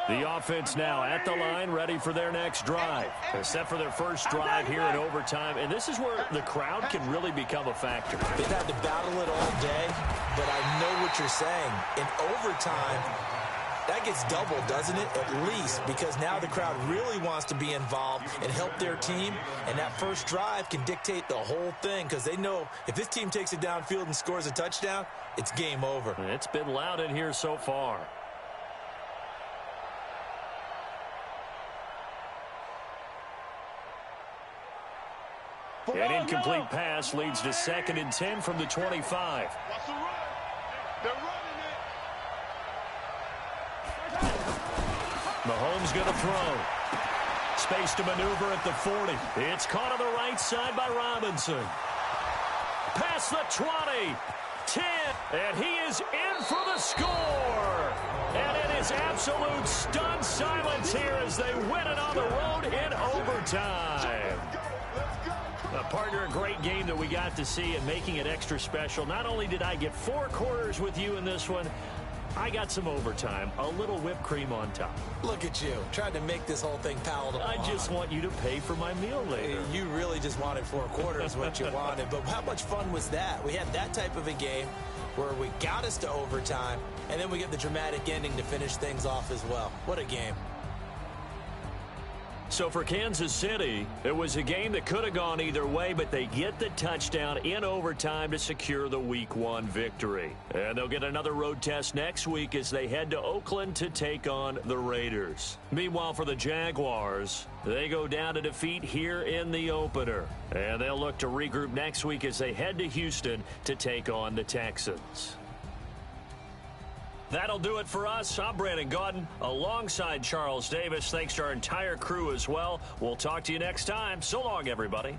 line. The offense now at the line, ready for their next drive. They're set for their first drive here in overtime, and this is where the crowd can really become a factor. They've had to battle it all day, but I know what you're saying. In overtime, that gets doubled, doesn't it? At least, because now the crowd really wants to be involved and help their team, and that first drive can dictate the whole thing because they know if this team takes it downfield and scores a touchdown, it's game over. It's been loud in here so far. An incomplete pass leads to 2nd and 10 from the 25. Watch the run. They're running it. Mahomes going to throw. Space to maneuver at the 40. It's caught on the right side by Robinson. Past the 20. 10. And he is in for the score. And it is absolute stunned silence here as they win it on the road in overtime. Partner, a great game that we got to see and making it extra special. Not only did I get 4 quarters with you in this one, I got some overtime, a little whipped cream on top. Look at you, trying to make this whole thing palatable. I just want you to pay for my meal later. You really just wanted 4 quarters, what you wanted. But how much fun was that? We had that type of a game where we got us to overtime, and then we get the dramatic ending to finish things off as well. What a game. So for Kansas City, it was a game that could have gone either way, but they get the touchdown in overtime to secure the Week 1 victory. And they'll get another road test next week as they head to Oakland to take on the Raiders. Meanwhile, for the Jaguars, they go down to defeat here in the opener. And they'll look to regroup next week as they head to Houston to take on the Texans. That'll do it for us. I'm Brandon Gaudin alongside Charles Davis. Thanks to our entire crew as well. We'll talk to you next time. So long, everybody.